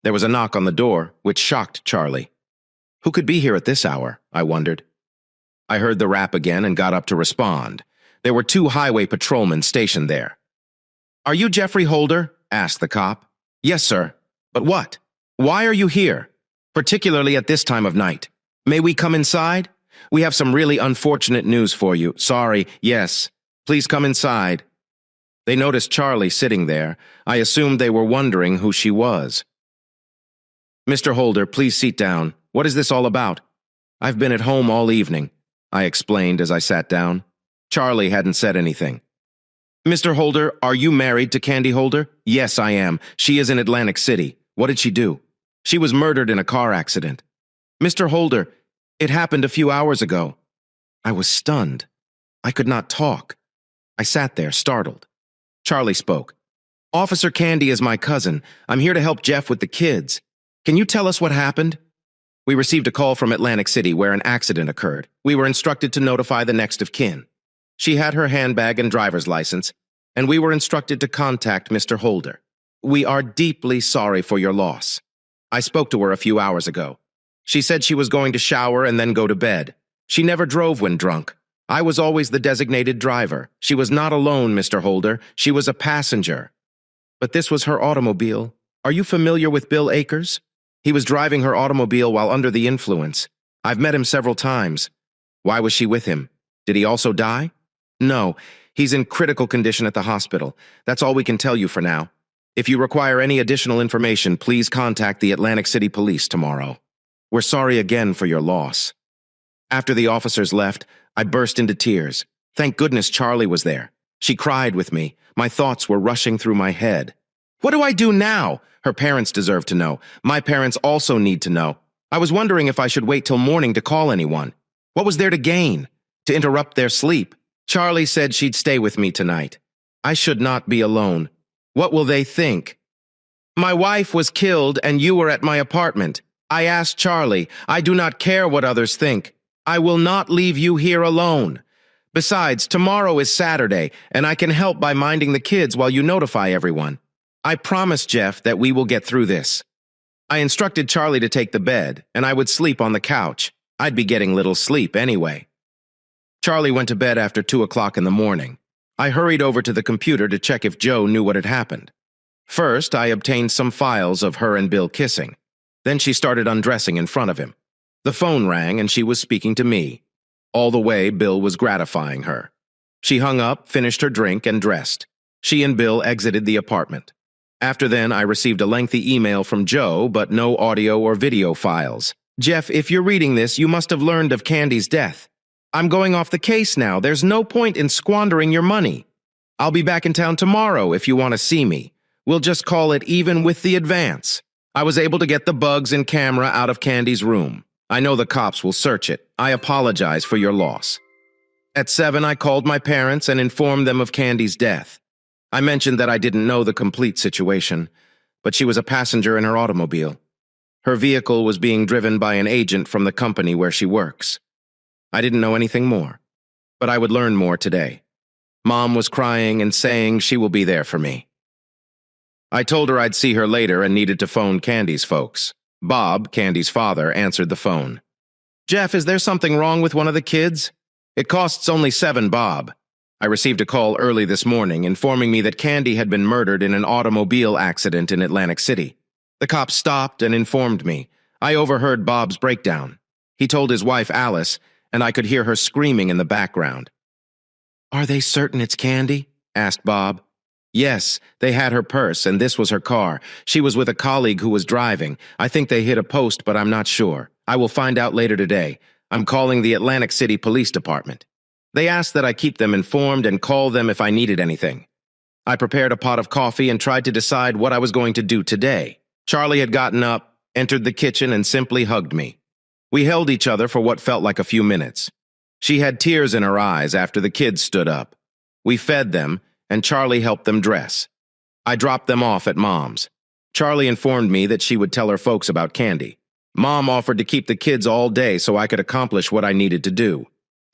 [SPEAKER 1] There was a knock on the door, which shocked Charlie. Who could be here at this hour? I wondered. I heard the rap again and got up to respond. There were 2 highway patrolmen stationed there. "Are you Jeffrey Holder?" asked the cop. "Yes, sir. But what? Why are you here? Particularly at this time of night. May we come inside? We have some really unfortunate news for you. Sorry, yes. Please come inside." They noticed Charlie sitting there. I assumed they were wondering who she was. "Mr. Holder, please sit down. What is this all about?" "I've been at home all evening," I explained as I sat down. Charlie hadn't said anything. "Mr. Holder, are you married to Candy Holder?" "Yes, I am. She is in Atlantic City. What did she do?" "She was murdered in a car accident." "Mr. Holder, it happened a few hours ago." I was stunned. I could not talk. I sat there, startled. Charlie spoke. "Officer Candy is my cousin. I'm here to help Jeff with the kids. Can you tell us what happened?" "We received a call from Atlantic City where an accident occurred. We were instructed to notify the next of kin. She had her handbag and driver's license, and we were instructed to contact Mr. Holder. We are deeply sorry for your loss. I spoke to her a few hours ago. She said she was going to shower and then go to bed. She never drove when drunk. I was always the designated driver. She was not alone, Mr. Holder. She was a passenger. But this was her automobile. Are you familiar with Bill Akers? He was driving her automobile while under the influence. I've met him several times. Why was she with him? Did he also die?" "No, he's in critical condition at the hospital. That's all we can tell you for now. If you require any additional information, please contact the Atlantic City Police tomorrow. We're sorry again for your loss." After the officers left, I burst into tears. Thank goodness Charlie was there. She cried with me. My thoughts were rushing through my head. What do I do now? Her parents deserve to know. My parents also need to know. I was wondering if I should wait till morning to call anyone. What was there to gain? To interrupt their sleep? Charlie said she'd stay with me tonight. I should not be alone. What will they think? My wife was killed and you were at my apartment. I asked Charlie, I do not care what others think. I will not leave you here alone. Besides, tomorrow is Saturday, and I can help by minding the kids while you notify everyone. I promise, Jeff, that we will get through this. I instructed Charlie to take the bed, and I would sleep on the couch. I'd be getting little sleep anyway. Charlie went to bed after 2 o'clock in the morning. I hurried over to the computer to check if Joe knew what had happened. First, I obtained some files of her and Bill kissing. Then she started undressing in front of him. The phone rang, and she was speaking to me. All the way, Bill was gratifying her. She hung up, finished her drink, and dressed. She and Bill exited the apartment. After then, I received a lengthy email from Joe, but no audio or video files. Jeff, if you're reading this, you must have learned of Candy's death. I'm going off the case now. There's no point in squandering your money. I'll be back in town tomorrow if you want to see me. We'll just call it even with the advance. I was able to get the bugs and camera out of Candy's room. I know the cops will search it. I apologize for your loss. At 7, I called my parents and informed them of Candy's death. I mentioned that I didn't know the complete situation, but she was a passenger in her automobile. Her vehicle was being driven by an agent from the company where she works. I didn't know anything more, but I would learn more today. Mom was crying and saying she will be there for me. I told her I'd see her later and needed to phone Candy's folks. Bob, Candy's father, answered the phone. Jeff, is there something wrong with one of the kids? It costs only $7, Bob. I received a call early this morning informing me that Candy had been murdered in an automobile accident in Atlantic City. The cops stopped and informed me. I overheard Bob's breakdown. He told his wife Alice, and I could hear her screaming in the background. Are they certain it's Candy? Asked Bob. Yes, they had her purse, and this was her car. She was with a colleague who was driving. I think they hit a post, but I'm not sure. I will find out later today. I'm calling the Atlantic City Police Department. They asked that I keep them informed and call them if I needed anything. I prepared a pot of coffee and tried to decide what I was going to do today. Charlie had gotten up, entered the kitchen, and simply hugged me. We held each other for what felt like a few minutes. She had tears in her eyes after the kids stood up. We fed them, and Charlie helped them dress. I dropped them off at Mom's. Charlie informed me that she would tell her folks about Candy. Mom offered to keep the kids all day so I could accomplish what I needed to do.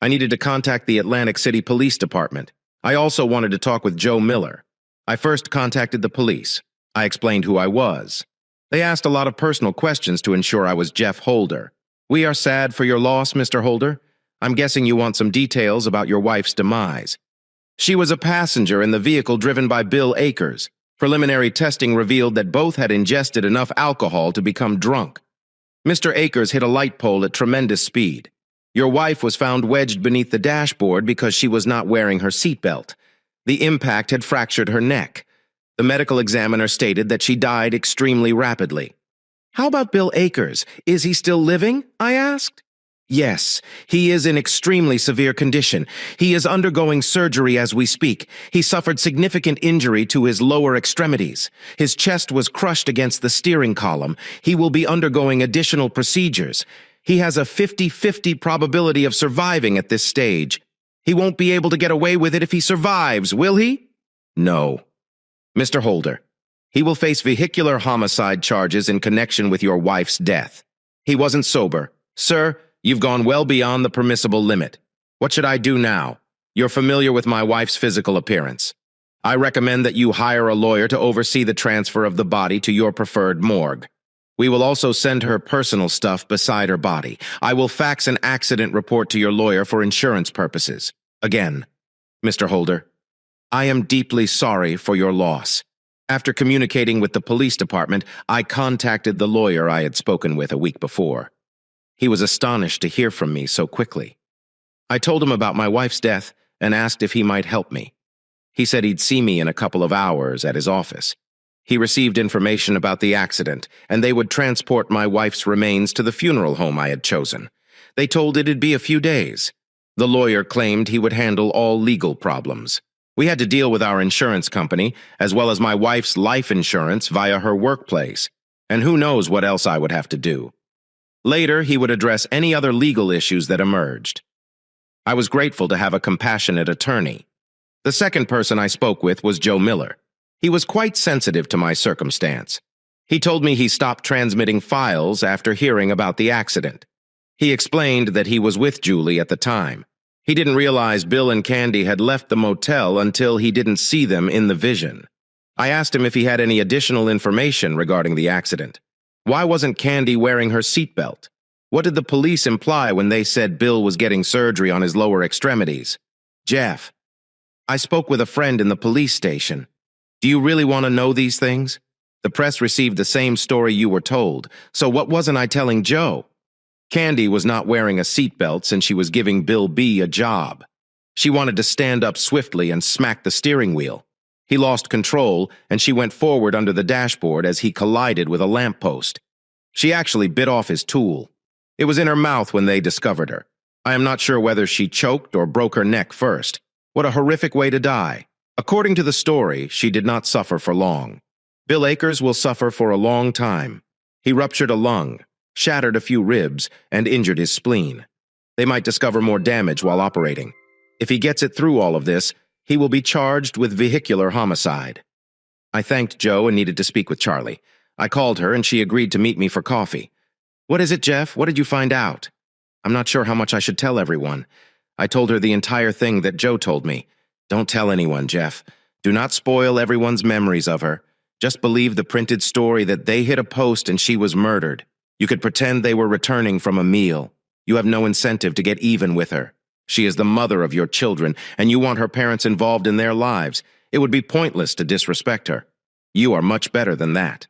[SPEAKER 1] I needed to contact the Atlantic City Police Department. I also wanted to talk with Joe Miller. I first contacted the police. I explained who I was. They asked a lot of personal questions to ensure I was Jeff Holder. We are sad for your loss, Mr. Holder. I'm guessing you want some details about your wife's demise. She was a passenger in the vehicle driven by Bill Akers. Preliminary testing revealed that both had ingested enough alcohol to become drunk. Mr. Akers hit a light pole at tremendous speed. Your wife was found wedged beneath the dashboard because she was not wearing her seatbelt. The impact had fractured her neck. The medical examiner stated that she died extremely rapidly. How about Bill Akers? Is he still living? I asked. Yes, he is in extremely severe condition. He is undergoing surgery as we speak. He suffered significant injury to his lower extremities. His chest was crushed against the steering column. He will be undergoing additional procedures. He has a 50-50 probability of surviving at this stage. He won't be able to get away with it if he survives, will he? No. Mr. Holder, he will face vehicular homicide charges in connection with your wife's death. He wasn't sober. Sir, you've gone well beyond the permissible limit. What should I do now? You're familiar with my wife's physical appearance. I recommend that you hire a lawyer to oversee the transfer of the body to your preferred morgue. We will also send her personal stuff beside her body. I will fax an accident report to your lawyer for insurance purposes. Again, Mr. Holder, I am deeply sorry for your loss. After communicating with the police department, I contacted the lawyer I had spoken with a week before. He was astonished to hear from me so quickly. I told him about my wife's death and asked if he might help me. He said he'd see me in a couple of hours at his office. He received information about the accident, and they would transport my wife's remains to the funeral home I had chosen. They told it'd be a few days. The lawyer claimed he would handle all legal problems. We had to deal with our insurance company, as well as my wife's life insurance via her workplace, and who knows what else I would have to do. Later, he would address any other legal issues that emerged. I was grateful to have a compassionate attorney. The second person I spoke with was Joe Miller. He was quite sensitive to my circumstance. He told me he stopped transmitting files after hearing about the accident. He explained that he was with Julie at the time. He didn't realize Bill and Candy had left the motel until he didn't see them in the vision. I asked him if he had any additional information regarding the accident. Why wasn't Candy wearing her seatbelt? What did the police imply when they said Bill was getting surgery on his lower extremities? Jeff, I spoke with a friend in the police station. Do you really want to know these things? The press received the same story you were told, so what wasn't I telling Joe? Candy was not wearing a seatbelt since she was giving Bill B a job. She wanted to stand up swiftly and smack the steering wheel. He lost control, and she went forward under the dashboard as he collided with a lamppost. She actually bit off his tool. It was in her mouth when they discovered her. I am not sure whether she choked or broke her neck first. What a horrific way to die. According to the story, she did not suffer for long. Bill Akers will suffer for a long time. He ruptured a lung, shattered a few ribs, and injured his spleen. They might discover more damage while operating. If he gets it through all of this, he will be charged with vehicular homicide. I thanked Joe and needed to speak with Charlie. I called her and she agreed to meet me for coffee. "What is it, Jeff? What did you find out?" I'm not sure how much I should tell everyone. I told her the entire thing that Joe told me. "Don't tell anyone, Jeff. Do not spoil everyone's memories of her. Just believe the printed story that they hit a post and she was murdered. You could pretend they were returning from a meal. You have no incentive to get even with her. She is the mother of your children, and you want her parents involved in their lives. It would be pointless to disrespect her. You are much better than that."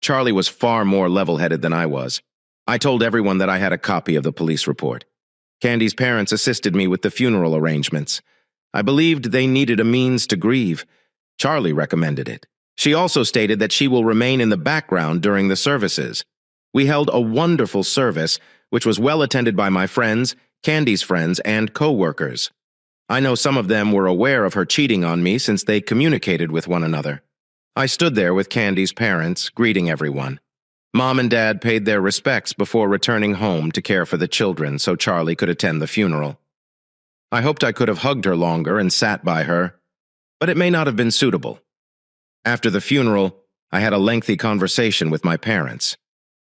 [SPEAKER 1] Charlie was far more level-headed than I was. I told everyone that I had a copy of the police report. Candy's parents assisted me with the funeral arrangements. I believed they needed a means to grieve. Charlie recommended it. She also stated that she will remain in the background during the services. We held a wonderful service, which was well attended by my friends, Candy's friends, and co-workers. I know some of them were aware of her cheating on me since they communicated with one another. I stood there with Candy's parents, greeting everyone. Mom and Dad paid their respects before returning home to care for the children so Charlie could attend the funeral. I hoped I could have hugged her longer and sat by her, but it may not have been suitable. After the funeral, I had a lengthy conversation with my parents.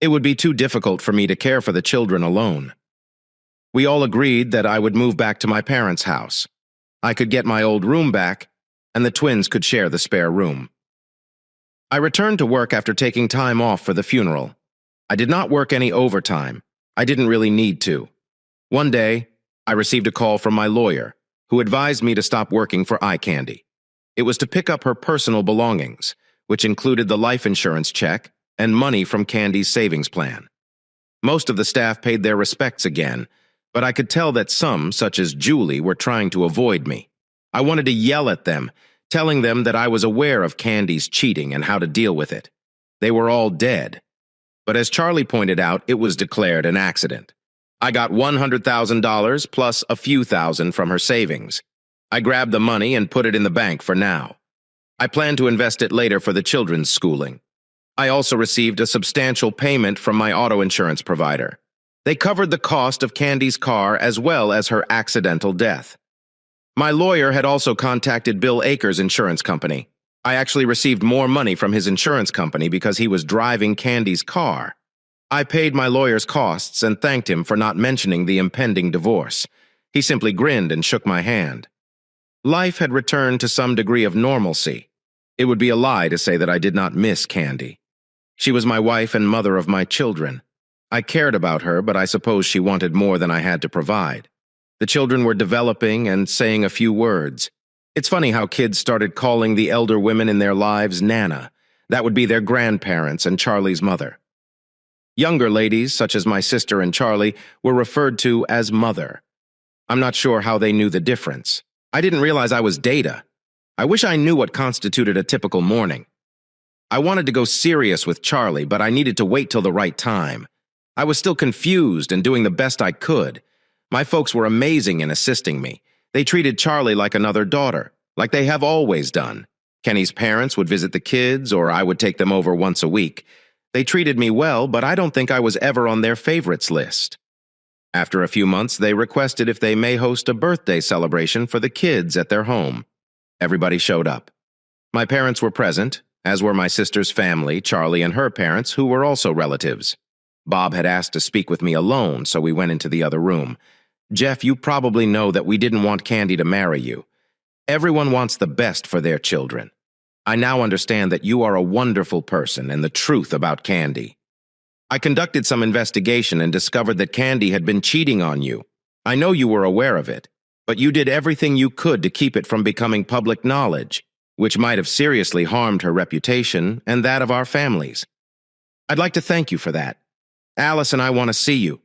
[SPEAKER 1] It would be too difficult for me to care for the children alone. We all agreed that I would move back to my parents' house. I could get my old room back, and the twins could share the spare room. I returned to work after taking time off for the funeral. I did not work any overtime. I didn't really need to. One day, I received a call from my lawyer, who advised me to stop working for eye candy. It was to pick up her personal belongings, which included the life insurance check and money from Candy's savings plan. Most of the staff paid their respects again, but I could tell that some, such as Julie, were trying to avoid me. I wanted to yell at them, telling them that I was aware of Candy's cheating and how to deal with it. They were all dead. But as Charlie pointed out, it was declared an accident. I got $100,000 plus a few thousand from her savings. I grabbed the money and put it in the bank for now. I plan to invest it later for the children's schooling. I also received a substantial payment from my auto insurance provider. They covered the cost of Candy's car as well as her accidental death. My lawyer had also contacted Bill Akers' insurance company. I actually received more money from his insurance company because he was driving Candy's car. I paid my lawyer's costs and thanked him for not mentioning the impending divorce. He simply grinned and shook my hand. Life had returned to some degree of normalcy. It would be a lie to say that I did not miss Candy. She was my wife and mother of my children. I cared about her, but I suppose she wanted more than I had to provide. The children were developing and saying a few words. It's funny how kids started calling the elder women in their lives Nana. That would be their grandparents and Charlie's mother. Younger ladies, such as my sister and Charlie, were referred to as Mother. I'm not sure how they knew the difference. I didn't realize I was Data. I wish I knew what constituted a typical morning. I wanted to go serious with Charlie, but I needed to wait till the right time. I was still confused and doing the best I could. My folks were amazing in assisting me. They treated Charlie like another daughter, like they have always done. Kenny's parents would visit the kids, or I would take them over once a week. They treated me well, but I don't think I was ever on their favorites list. After a few months, they requested if they may host a birthday celebration for the kids at their home. Everybody showed up. My parents were present, as were my sister's family, Charlie and her parents, who were also relatives. Bob had asked to speak with me alone, so we went into the other room. "Jeff, you probably know that we didn't want Candy to marry you. Everyone wants the best for their children. I now understand that you are a wonderful person and the truth about Candy. I conducted some investigation and discovered that Candy had been cheating on you. I know you were aware of it, but you did everything you could to keep it from becoming public knowledge, which might have seriously harmed her reputation and that of our families. I'd like to thank you for that. Alice and I want to see you.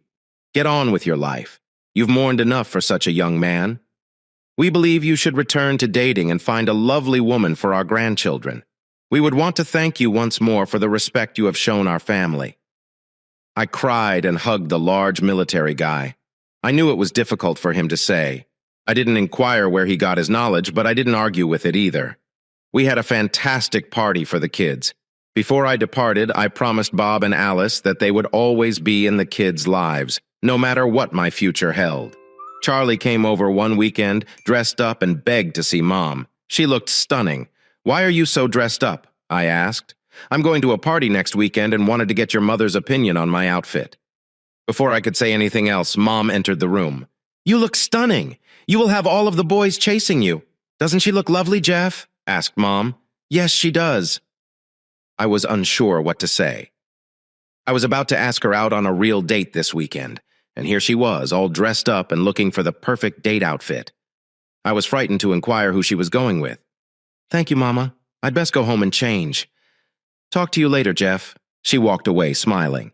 [SPEAKER 1] Get on with your life. You've mourned enough for such a young man. We believe you should return to dating and find a lovely woman for our grandchildren. We would want to thank you once more for the respect you have shown our family." I cried and hugged the large military guy. I knew it was difficult for him to say. I didn't inquire where he got his knowledge, but I didn't argue with it either. We had a fantastic party for the kids. Before I departed, I promised Bob and Alice that they would always be in the kids' lives, no matter what my future held. Charlie came over one weekend, dressed up, and begged to see Mom. She looked stunning. "Why are you so dressed up?" I asked. "I'm going to a party next weekend and wanted to get your mother's opinion on my outfit." Before I could say anything else, Mom entered the room. "You look stunning. You will have all of the boys chasing you. Doesn't she look lovely, Jeff?" asked Mom. "Yes, she does." I was unsure what to say. I was about to ask her out on a real date this weekend, and here she was, all dressed up and looking for the perfect date outfit. I was frightened to inquire who she was going with. "Thank you, Mama. I'd best go home and change." "Talk to you later, Jeff." She walked away, smiling.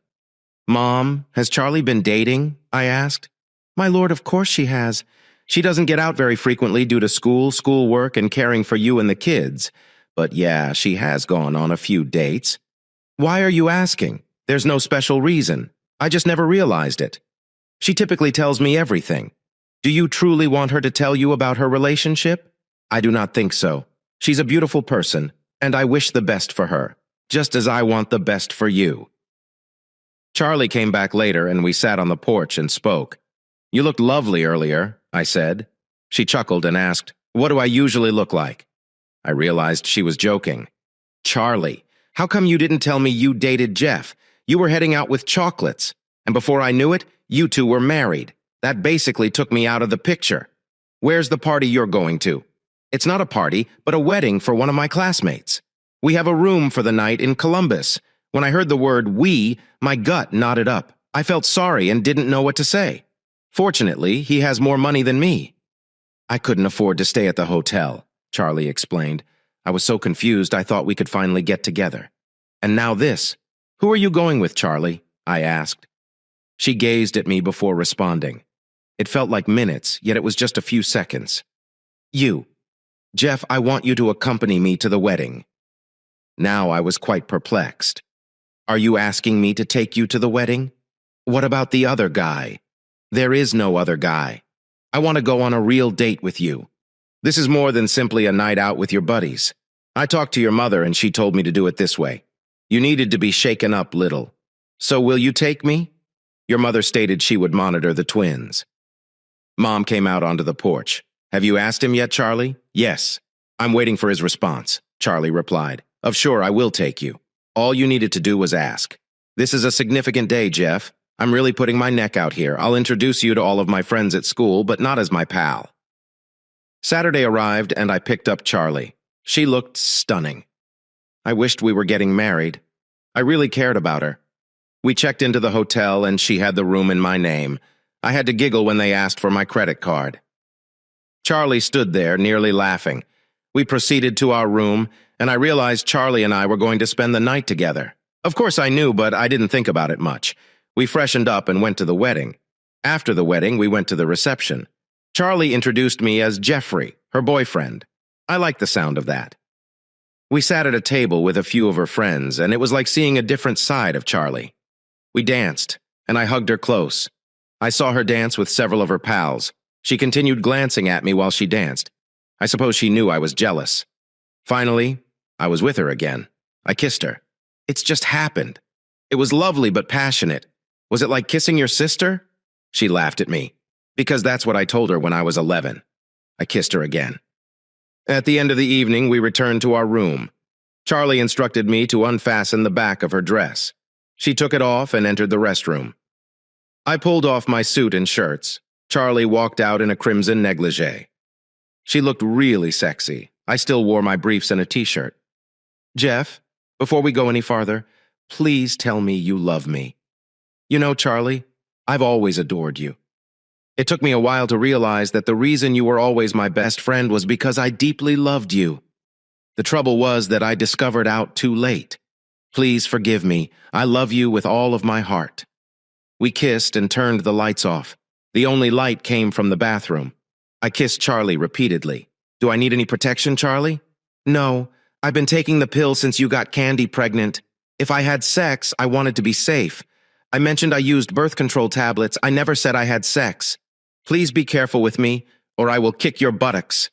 [SPEAKER 1] "Mom, has Charlie been dating?" I asked. "My lord, of course she has. She doesn't get out very frequently due to schoolwork, and caring for you and the kids. But yeah, she has gone on a few dates." "Why are you asking? There's no special reason. I just never realized it. She typically tells me everything. Do you truly want her to tell you about her relationship?" "I do not think so. She's a beautiful person, and I wish the best for her, just as I want the best for you." Charlie came back later, and we sat on the porch and spoke. "You looked lovely earlier," I said. She chuckled and asked, "What do I usually look like?" I realized she was joking. "Charlie, how come you didn't tell me you dated Jeff? You were heading out with chocolates, and before I knew it, you two were married. That basically took me out of the picture. Where's the party you're going to?" "It's not a party, but a wedding for one of my classmates. We have a room for the night in Columbus." When I heard the word "we," my gut knotted up. I felt sorry and didn't know what to say. Fortunately, he has more money than me. "I couldn't afford to stay at the hotel," Charlie explained. I was so confused I thought we could finally get together. "And now this. Who are you going with, Charlie?" I asked. She gazed at me before responding. It felt like minutes, yet it was just a few seconds. "You. Jeff, I want you to accompany me to the wedding." Now I was quite perplexed. "Are you asking me to take you to the wedding? What about the other guy?" "There is no other guy. I want to go on a real date with you. This is more than simply a night out with your buddies. I talked to your mother and she told me to do it this way. You needed to be shaken up little. So will you take me?" Your mother stated she would monitor the twins. Mom came out onto the porch. "Have you asked him yet, Charlie?" "Yes. I'm waiting for his response," Charlie replied. "Of sure, I will take you. All you needed to do was ask. This is a significant day, Jeff. I'm really putting my neck out here. I'll introduce you to all of my friends at school, but not as my pal." Saturday arrived and I picked up Charlie. She looked stunning. I wished we were getting married. I really cared about her. We checked into the hotel and she had the room in my name. I had to giggle when they asked for my credit card. Charlie stood there, nearly laughing. We proceeded to our room, and I realized Charlie and I were going to spend the night together. Of course I knew, but I didn't think about it much. We freshened up and went to the wedding. After the wedding, we went to the reception. Charlie introduced me as Jeffrey, her boyfriend. I liked the sound of that. We sat at a table with a few of her friends, and it was like seeing a different side of Charlie. We danced, and I hugged her close. I saw her dance with several of her pals. She continued glancing at me while she danced. I suppose she knew I was jealous. Finally, I was with her again. I kissed her. It's just happened. It was lovely but passionate. Was it like kissing your sister? She laughed at me. Because that's what I told her when I was 11. I kissed her again. At the end of the evening, we returned to our room. Charlie instructed me to unfasten the back of her dress. She took it off and entered the restroom. I pulled off my suit and shirts. Charlie walked out in a crimson negligee. She looked really sexy. I still wore my briefs and a t-shirt. "Jeff, before we go any farther, please tell me you love me. You know, Charlie, I've always adored you. It took me a while to realize that the reason you were always my best friend was because I deeply loved you. The trouble was that I discovered out too late. Please forgive me. I love you with all of my heart." We kissed and turned the lights off. The only light came from the bathroom. I kissed Charlie repeatedly. "Do I need any protection, Charlie?" "No. I've been taking the pill since you got Candy pregnant. If I had sex, I wanted to be safe. I mentioned I used birth control tablets. I never said I had sex. Please be careful with me, or I will kick your buttocks."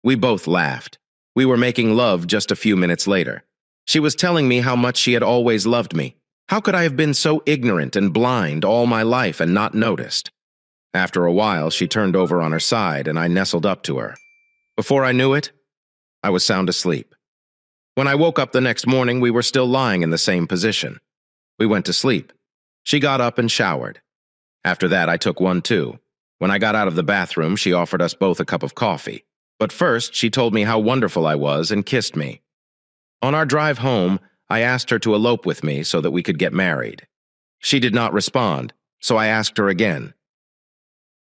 [SPEAKER 1] We both laughed. We were making love just a few minutes later. She was telling me how much she had always loved me. How could I have been so ignorant and blind all my life and not noticed? After a while, she turned over on her side and I nestled up to her. Before I knew it, I was sound asleep. When I woke up the next morning, we were still lying in the same position. We went to sleep. She got up and showered. After that, I took one too. When I got out of the bathroom, she offered us both a cup of coffee. But first, she told me how wonderful I was and kissed me. On our drive home, I asked her to elope with me so that we could get married. She did not respond, so I asked her again.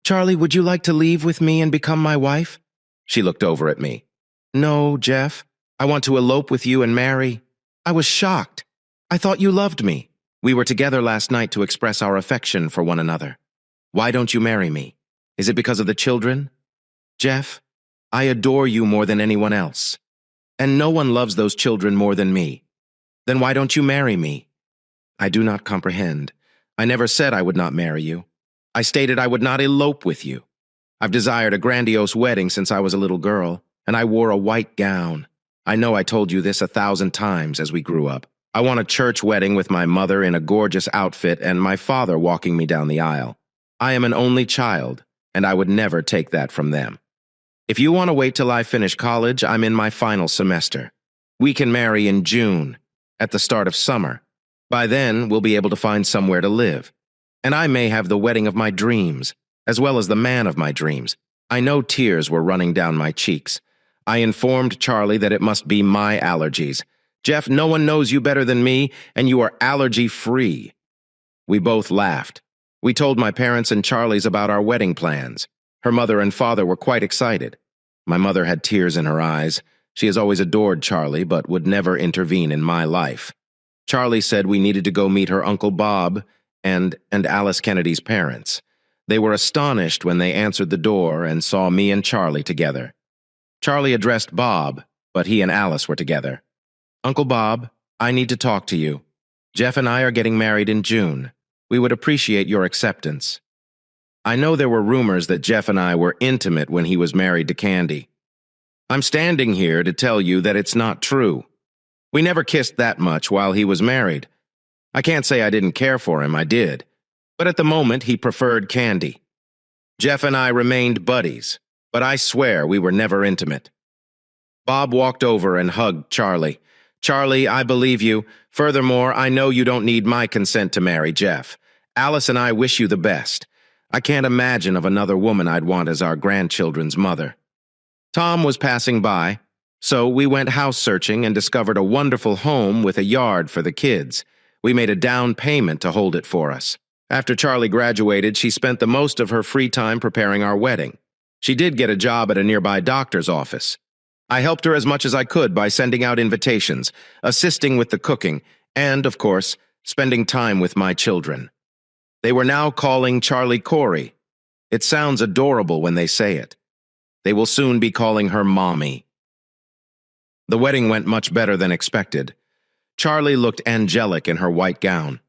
[SPEAKER 1] "Charlie, would you like to leave with me and become my wife?" She looked over at me. "No, Jeff. I want to elope with you and marry." I was shocked. I thought you loved me. We were together last night to express our affection for one another. Why don't you marry me? Is it because of the children? Jeff, I adore you more than anyone else. And no one loves those children more than me. Then why don't you marry me? I do not comprehend. I never said I would not marry you. I stated I would not elope with you. I've desired a grandiose wedding since I was a little girl, and I wore a white gown. I know I told you this 1,000 times as we grew up. I want a church wedding with my mother in a gorgeous outfit and my father walking me down the aisle. I am an only child, and I would never take that from them. If you want to wait till I finish college, I'm in my final semester. We can marry in June, at the start of summer. By then, we'll be able to find somewhere to live. And I may have the wedding of my dreams, as well as the man of my dreams. I know tears were running down my cheeks. I informed Charlie that it must be my allergies. Jeff, no one knows you better than me, and you are allergy-free. We both laughed. We told my parents and Charlie's about our wedding plans. Her mother and father were quite excited. My mother had tears in her eyes. She has always adored Charlie, but would never intervene in my life. Charlie said we needed to go meet her Uncle Bob and Alice Kennedy's parents. They were astonished when they answered the door and saw me and Charlie together. Charlie addressed Bob, but he and Alice were together. "Uncle Bob, I need to talk to you. Jeff and I are getting married in June. We would appreciate your acceptance." I know there were rumors that Jeff and I were intimate when he was married to Candy. I'm standing here to tell you that it's not true. We never kissed that much while he was married. I can't say I didn't care for him, I did. But at the moment, he preferred Candy. Jeff and I remained buddies, but I swear we were never intimate. Bob walked over and hugged Charlie. "Charlie, I believe you. Furthermore, I know you don't need my consent to marry Jeff. Alice and I wish you the best. I can't imagine of another woman I'd want as our grandchildren's mother." Tom was passing by, so we went house searching and discovered a wonderful home with a yard for the kids. We made a down payment to hold it for us. After Charlie graduated, she spent the most of her free time preparing our wedding. She did get a job at a nearby doctor's office. I helped her as much as I could by sending out invitations, assisting with the cooking, and, of course, spending time with my children. They were now calling Charlie Corey. It sounds adorable when they say it. They will soon be calling her Mommy. The wedding went much better than expected. Charlie looked angelic in her white gown.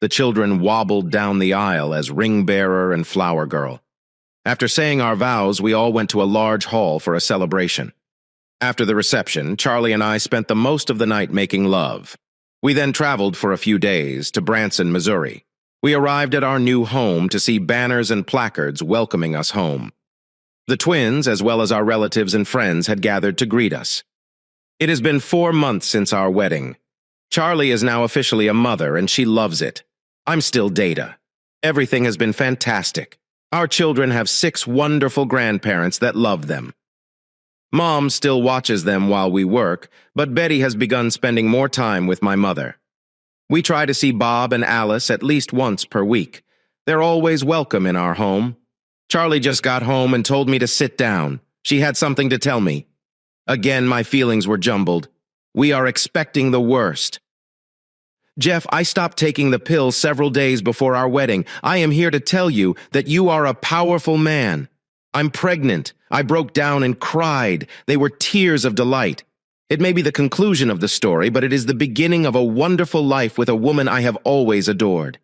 [SPEAKER 1] The children wobbled down the aisle as ring bearer and flower girl. After saying our vows, we all went to a large hall for a celebration. After the reception, Charlie and I spent the most of the night making love. We then traveled for a few days to Branson, Missouri. We arrived at our new home to see banners and placards welcoming us home. The twins, as well as our relatives and friends, had gathered to greet us. It has been 4 months since our wedding. Charlie is now officially a mother, and she loves it. I'm still Data. Everything has been fantastic. Our children have 6 wonderful grandparents that love them. Mom still watches them while we work, but Betty has begun spending more time with my mother. We try to see Bob and Alice at least once per week. They're always welcome in our home. Charlie just got home and told me to sit down. She had something to tell me. Again, my feelings were jumbled. We are expecting the worst. Jeff, I stopped taking the pill several days before our wedding. I am here to tell you that you are a powerful man. I'm pregnant. I broke down and cried. They were tears of delight. It may be the conclusion of the story, but it is the beginning of a wonderful life with a woman I have always adored.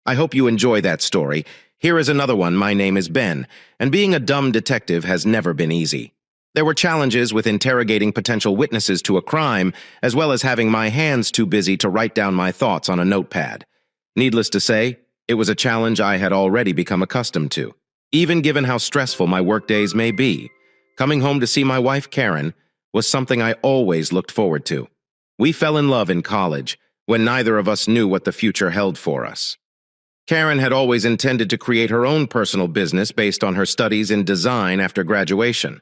[SPEAKER 1] I hope you enjoy that story. Here is another one. My name is Ben, and being a dumb detective has never been easy. There were challenges with interrogating potential witnesses to a crime, as well as having my hands too busy to write down my thoughts on a notepad. Needless to say, it was a challenge I had already become accustomed to. Even given how stressful my workdays may be, coming home to see my wife, Karen, was something I always looked forward to. We fell in love in college, when neither of us knew what the future held for us. Karen had always intended to create her own personal business based on her studies in design after graduation.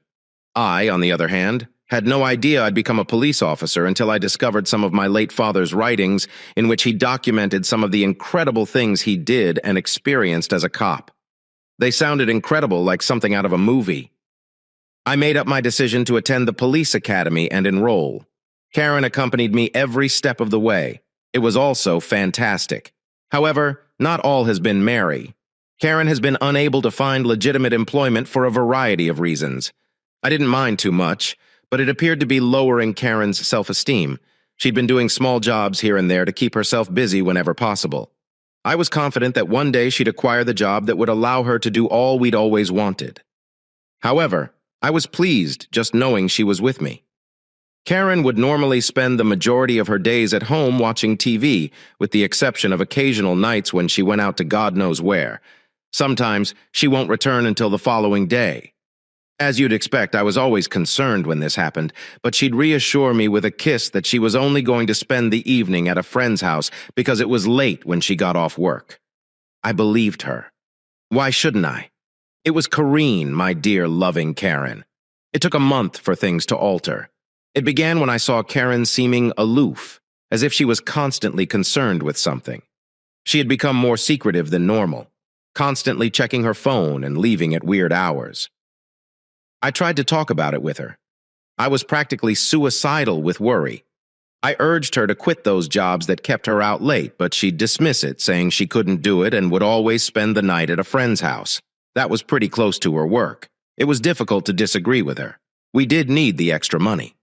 [SPEAKER 1] I, on the other hand, had no idea I'd become a police officer until I discovered some of my late father's writings in which he documented some of the incredible things he did and experienced as a cop. They sounded incredible, like something out of a movie. I made up my decision to attend the police academy and enroll. Karen accompanied me every step of the way. It was also fantastic. However, not all has been merry. Karen has been unable to find legitimate employment for a variety of reasons. I didn't mind too much, but it appeared to be lowering Karen's self-esteem. She'd been doing small jobs here and there to keep herself busy whenever possible. I was confident that one day she'd acquire the job that would allow her to do all we'd always wanted. However, I was pleased just knowing she was with me. Karen would normally spend the majority of her days at home watching TV, with the exception of occasional nights when she went out to God knows where. Sometimes she won't return until the following day. As you'd expect, I was always concerned when this happened, but she'd reassure me with a kiss that she was only going to spend the evening at a friend's house because it was late when she got off work. I believed her. Why shouldn't I? It was Corrine, my dear, loving Karen. It took a month for things to alter. It began when I saw Karen seeming aloof, as if she was constantly concerned with something. She had become more secretive than normal, constantly checking her phone and leaving at weird hours. I tried to talk about it with her. I was practically suicidal with worry. I urged her to quit those jobs that kept her out late, but she'd dismiss it, saying she couldn't do it and would always spend the night at a friend's house. That was pretty close to her work. It was difficult to disagree with her. We did need the extra money.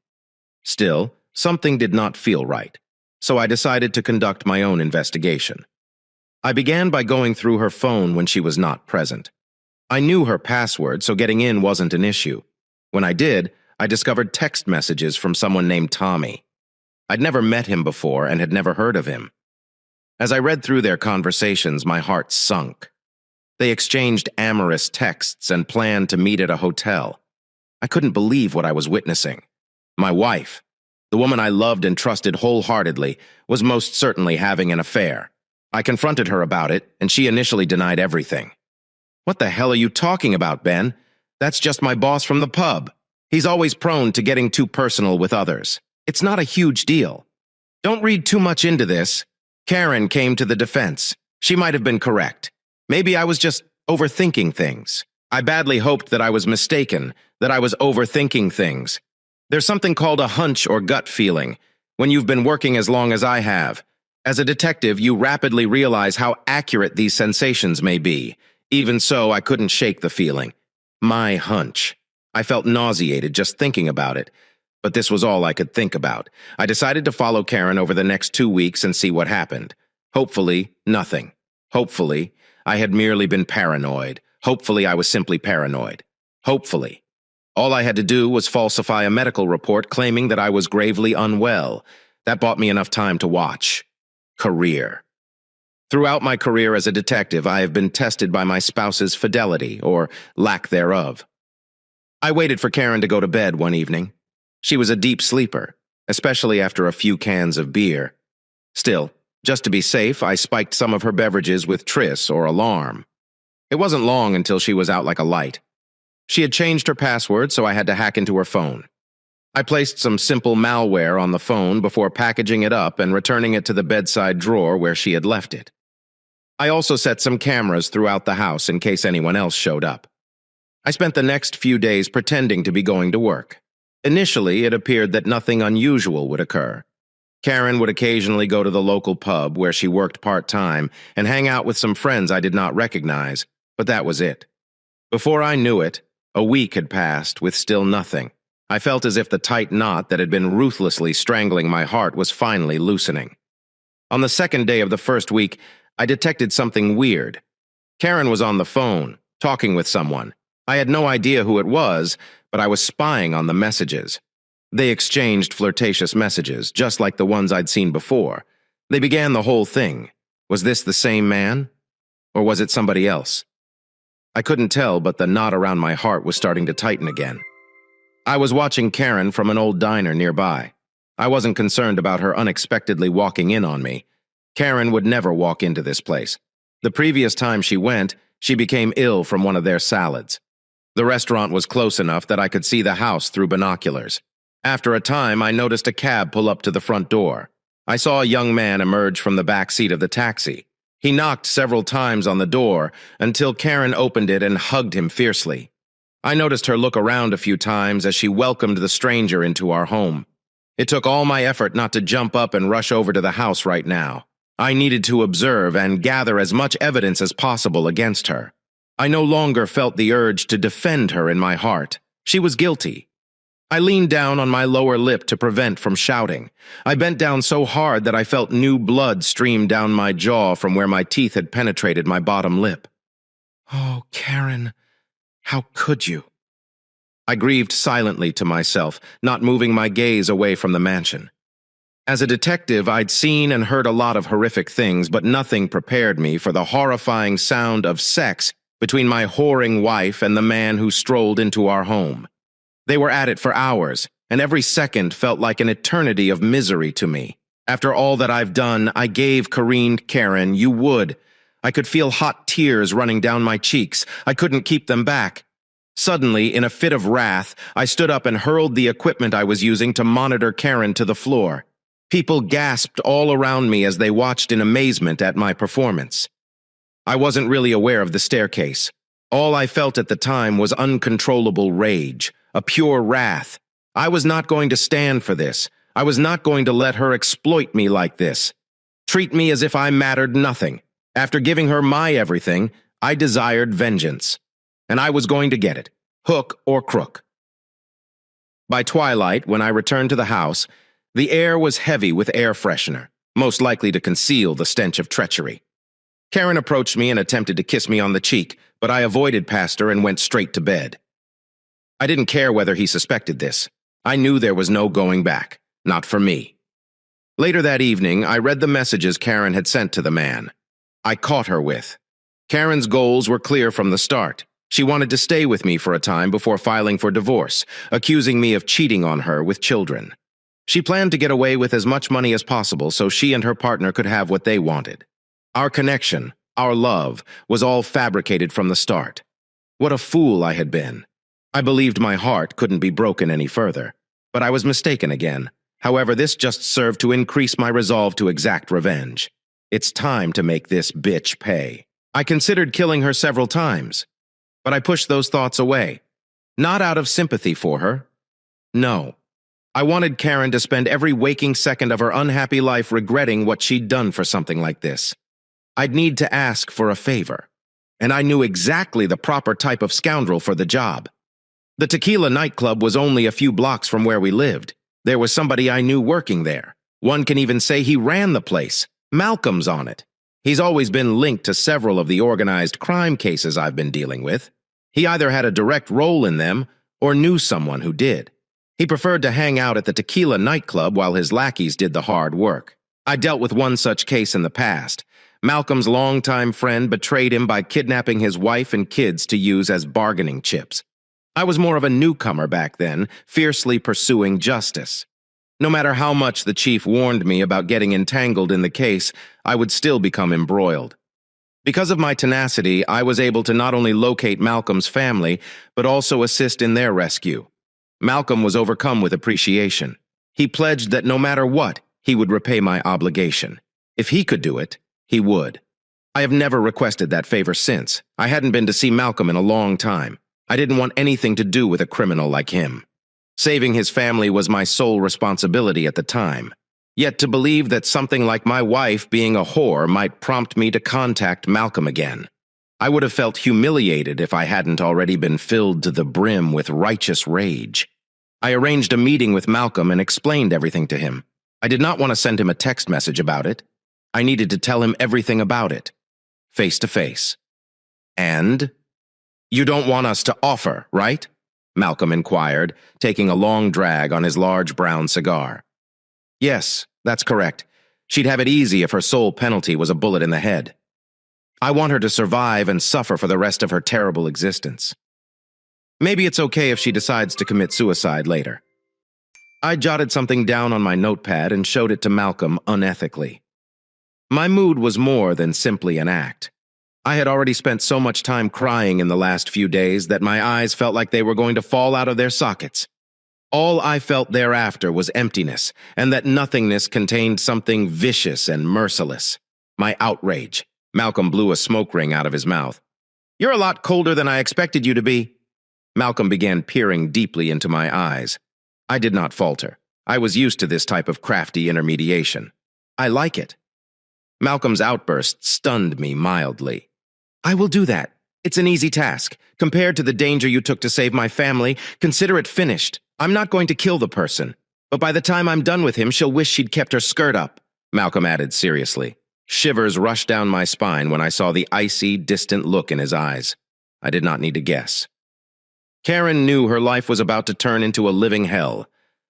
[SPEAKER 1] Still, something did not feel right, so I decided to conduct my own investigation. I began by going through her phone when she was not present. I knew her password, so getting in wasn't an issue. When I did, I discovered text messages from someone named Tommy. I'd never met him before and had never heard of him. As I read through their conversations, my heart sunk. They exchanged amorous texts and planned to meet at a hotel. I couldn't believe what I was witnessing. My wife, the woman I loved and trusted wholeheartedly, was most certainly having an affair. I confronted her about it, and she initially denied everything. "What the hell are you talking about, Ben? That's just my boss from the pub. He's always prone to getting too personal with others. It's not a huge deal. Don't read too much into this." Karen came to the defense. She might have been correct. Maybe I was just overthinking things. I badly hoped that I was mistaken, that I was overthinking things. There's something called a hunch or gut feeling. When you've been working as long as I have, as a detective, you rapidly realize how accurate these sensations may be. Even so, I couldn't shake the feeling. My hunch. I felt nauseated just thinking about it. But this was all I could think about. I decided to follow Karen over the next 2 weeks and see what happened. Hopefully, nothing. Hopefully, I had merely been paranoid. Hopefully, I was simply paranoid. Hopefully. All I had to do was falsify a medical report claiming that I was gravely unwell. That bought me enough time to watch. Career. Throughout my career as a detective, I have been tested by my spouse's fidelity, or lack thereof. I waited for Karen to go to bed one evening. She was a deep sleeper, especially after a few cans of beer. Still, just to be safe, I spiked some of her beverages with Tris or Alarm. It wasn't long until she was out like a light. She had changed her password, so I had to hack into her phone. I placed some simple malware on the phone before packaging it up and returning it to the bedside drawer where she had left it. I also set some cameras throughout the house in case anyone else showed up. I spent the next few days pretending to be going to work. Initially, it appeared that nothing unusual would occur. Karen would occasionally go to the local pub where she worked part-time and hang out with some friends I did not recognize, but that was it. Before I knew it, a week had passed with still nothing. I felt as if the tight knot that had been ruthlessly strangling my heart was finally loosening. On the second day of the first week, I detected something weird. Karen was on the phone, talking with someone. I had no idea who it was, but but I was spying on the messages. They exchanged flirtatious messages, just like the ones I'd seen before. They began the whole thing. Was this the same man? Or was it somebody else? I couldn't tell, but the knot around my heart was starting to tighten again. I was watching Karen from an old diner nearby. I wasn't concerned about her unexpectedly walking in on me. Karen would never walk into this place. The previous time she went, she became ill from one of their salads. The restaurant was close enough that I could see the house through binoculars. After a time, I noticed a cab pull up to the front door. I saw a young man emerge from the back seat of the taxi. He knocked several times on the door until Karen opened it and hugged him fiercely. I noticed her look around a few times as she welcomed the stranger into our home. It took all my effort not to jump up and rush over to the house right now. I needed to observe and gather as much evidence as possible against her. I no longer felt the urge to defend her in my heart. She was guilty. I leaned down on my lower lip to prevent from shouting. I bent down so hard that I felt new blood stream down my jaw from where my teeth had penetrated my bottom lip. "Oh, Karen, how could you?" I grieved silently to myself, not moving my gaze away from the mansion. As a detective, I'd seen and heard a lot of horrific things, but nothing prepared me for the horrifying sound of sex between my whoring wife and the man who strolled into our home. They were at it for hours, and every second felt like an eternity of misery to me. After all that I've done, I gave Karen, you would. I could feel hot tears running down my cheeks. I couldn't keep them back. Suddenly, in a fit of wrath, I stood up and hurled the equipment I was using to monitor Karen to the floor. People gasped all around me as they watched in amazement at my performance. I wasn't really aware of the staircase. All I felt at the time was uncontrollable rage, a pure wrath. I was not going to stand for this. I was not going to let her exploit me like this. Treat me as if I mattered nothing. After giving her my everything, I desired vengeance. And I was going to get it, hook or crook. By twilight, when I returned to the house, the air was heavy with air freshener, most likely to conceal the stench of treachery. Karen approached me and attempted to kiss me on the cheek, but I avoided past her and went straight to bed. I didn't care whether he suspected this. I knew there was no going back, not for me. Later that evening, I read the messages Karen had sent to the man. I caught her with. Karen's goals were clear from the start. She wanted to stay with me for a time before filing for divorce, accusing me of cheating on her with children. She planned to get away with as much money as possible so she and her partner could have what they wanted. Our connection, our love, was all fabricated from the start. What a fool I had been. I believed my heart couldn't be broken any further, but I was mistaken again. However, this just served to increase my resolve to exact revenge. It's time to make this bitch pay. I considered killing her several times, but I pushed those thoughts away. Not out of sympathy for her. No. I wanted Karen to spend every waking second of her unhappy life regretting what she'd done for something like this. I'd need to ask for a favor, and I knew exactly the proper type of scoundrel for the job. The tequila nightclub was only a few blocks from where we lived. There was somebody I knew working there. One can even say he ran the place. Malcolm's on it. He's always been linked to several of the organized crime cases I've been dealing with. He either had a direct role in them or knew someone who did. He preferred to hang out at the tequila nightclub while his lackeys did the hard work. I dealt with one such case in the past. Malcolm's longtime friend betrayed him by kidnapping his wife and kids to use as bargaining chips. I was more of a newcomer back then, fiercely pursuing justice. No matter how much the chief warned me about getting entangled in the case, I would still become embroiled. Because of my tenacity, I was able to not only locate Malcolm's family, but also assist in their rescue. Malcolm was overcome with appreciation. He pledged that no matter what, he would repay my obligation. If he could do it, he would. I have never requested that favor since. I hadn't been to see Malcolm in a long time. I didn't want anything to do with a criminal like him. Saving his family was my sole responsibility at the time. Yet to believe that something like my wife being a whore might prompt me to contact Malcolm again. I would have felt humiliated if I hadn't already been filled to the brim with righteous rage. I arranged a meeting with Malcolm and explained everything to him. I did not want to send him a text message about it. I needed to tell him everything about it, face to face. And? You don't want us to offer, right? Malcolm inquired, taking a long drag on his large brown cigar. Yes, that's correct. She'd have it easy if her sole penalty was a bullet in the head. I want her to survive and suffer for the rest of her terrible existence. Maybe it's okay if she decides to commit suicide later. I jotted something down on my notepad and showed it to Malcolm unethically. My mood was more than simply an act. I had already spent so much time crying in the last few days that my eyes felt like they were going to fall out of their sockets. All I felt thereafter was emptiness, and that nothingness contained something vicious and merciless. My outrage. Malcolm blew a smoke ring out of his mouth. "You're a lot colder than I expected you to be." Malcolm began peering deeply into my eyes. I did not falter. I was used to this type of crafty intermediation. I like it. Malcolm's outburst stunned me mildly. "I will do that. It's an easy task. Compared to the danger you took to save my family, consider it finished. I'm not going to kill the person, but by the time I'm done with him, she'll wish she'd kept her skirt up," Malcolm added seriously. Shivers rushed down my spine when I saw the icy, distant look in his eyes. I did not need to guess. Karen knew her life was about to turn into a living hell.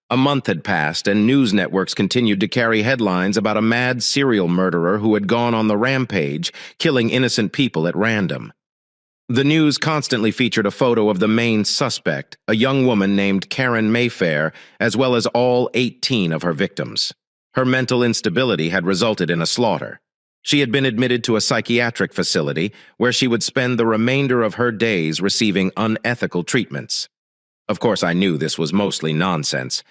[SPEAKER 1] A month had passed, and news networks continued to carry headlines about a mad serial murderer who had gone on the rampage, killing innocent people at random. The news constantly featured a photo of the main suspect, a young woman named Karen Mayfair, as well as all 18 of her victims. Her mental instability had resulted in a slaughter. She had been admitted to a psychiatric facility where she would spend the remainder of her days receiving unethical treatments. Of course, I knew this was mostly nonsense.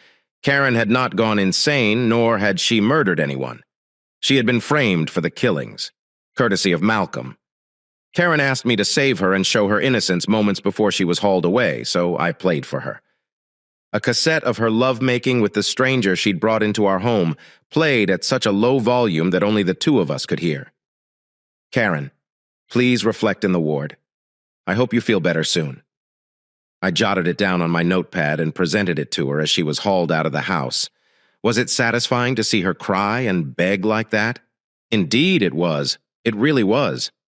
[SPEAKER 1] Karen had not gone insane, nor had she murdered anyone. She had been framed for the killings, courtesy of Malcolm. Karen asked me to save her and show her innocence moments before she was hauled away, so I played for her. A cassette of her lovemaking with the stranger she'd brought into our home played at such a low volume that only the two of us could hear. "Karen, please reflect in the ward. I hope you feel better soon." I jotted it down on my notepad and presented it to her as she was hauled out of the house. Was it satisfying to see her cry and beg like that? Indeed it was. It really was.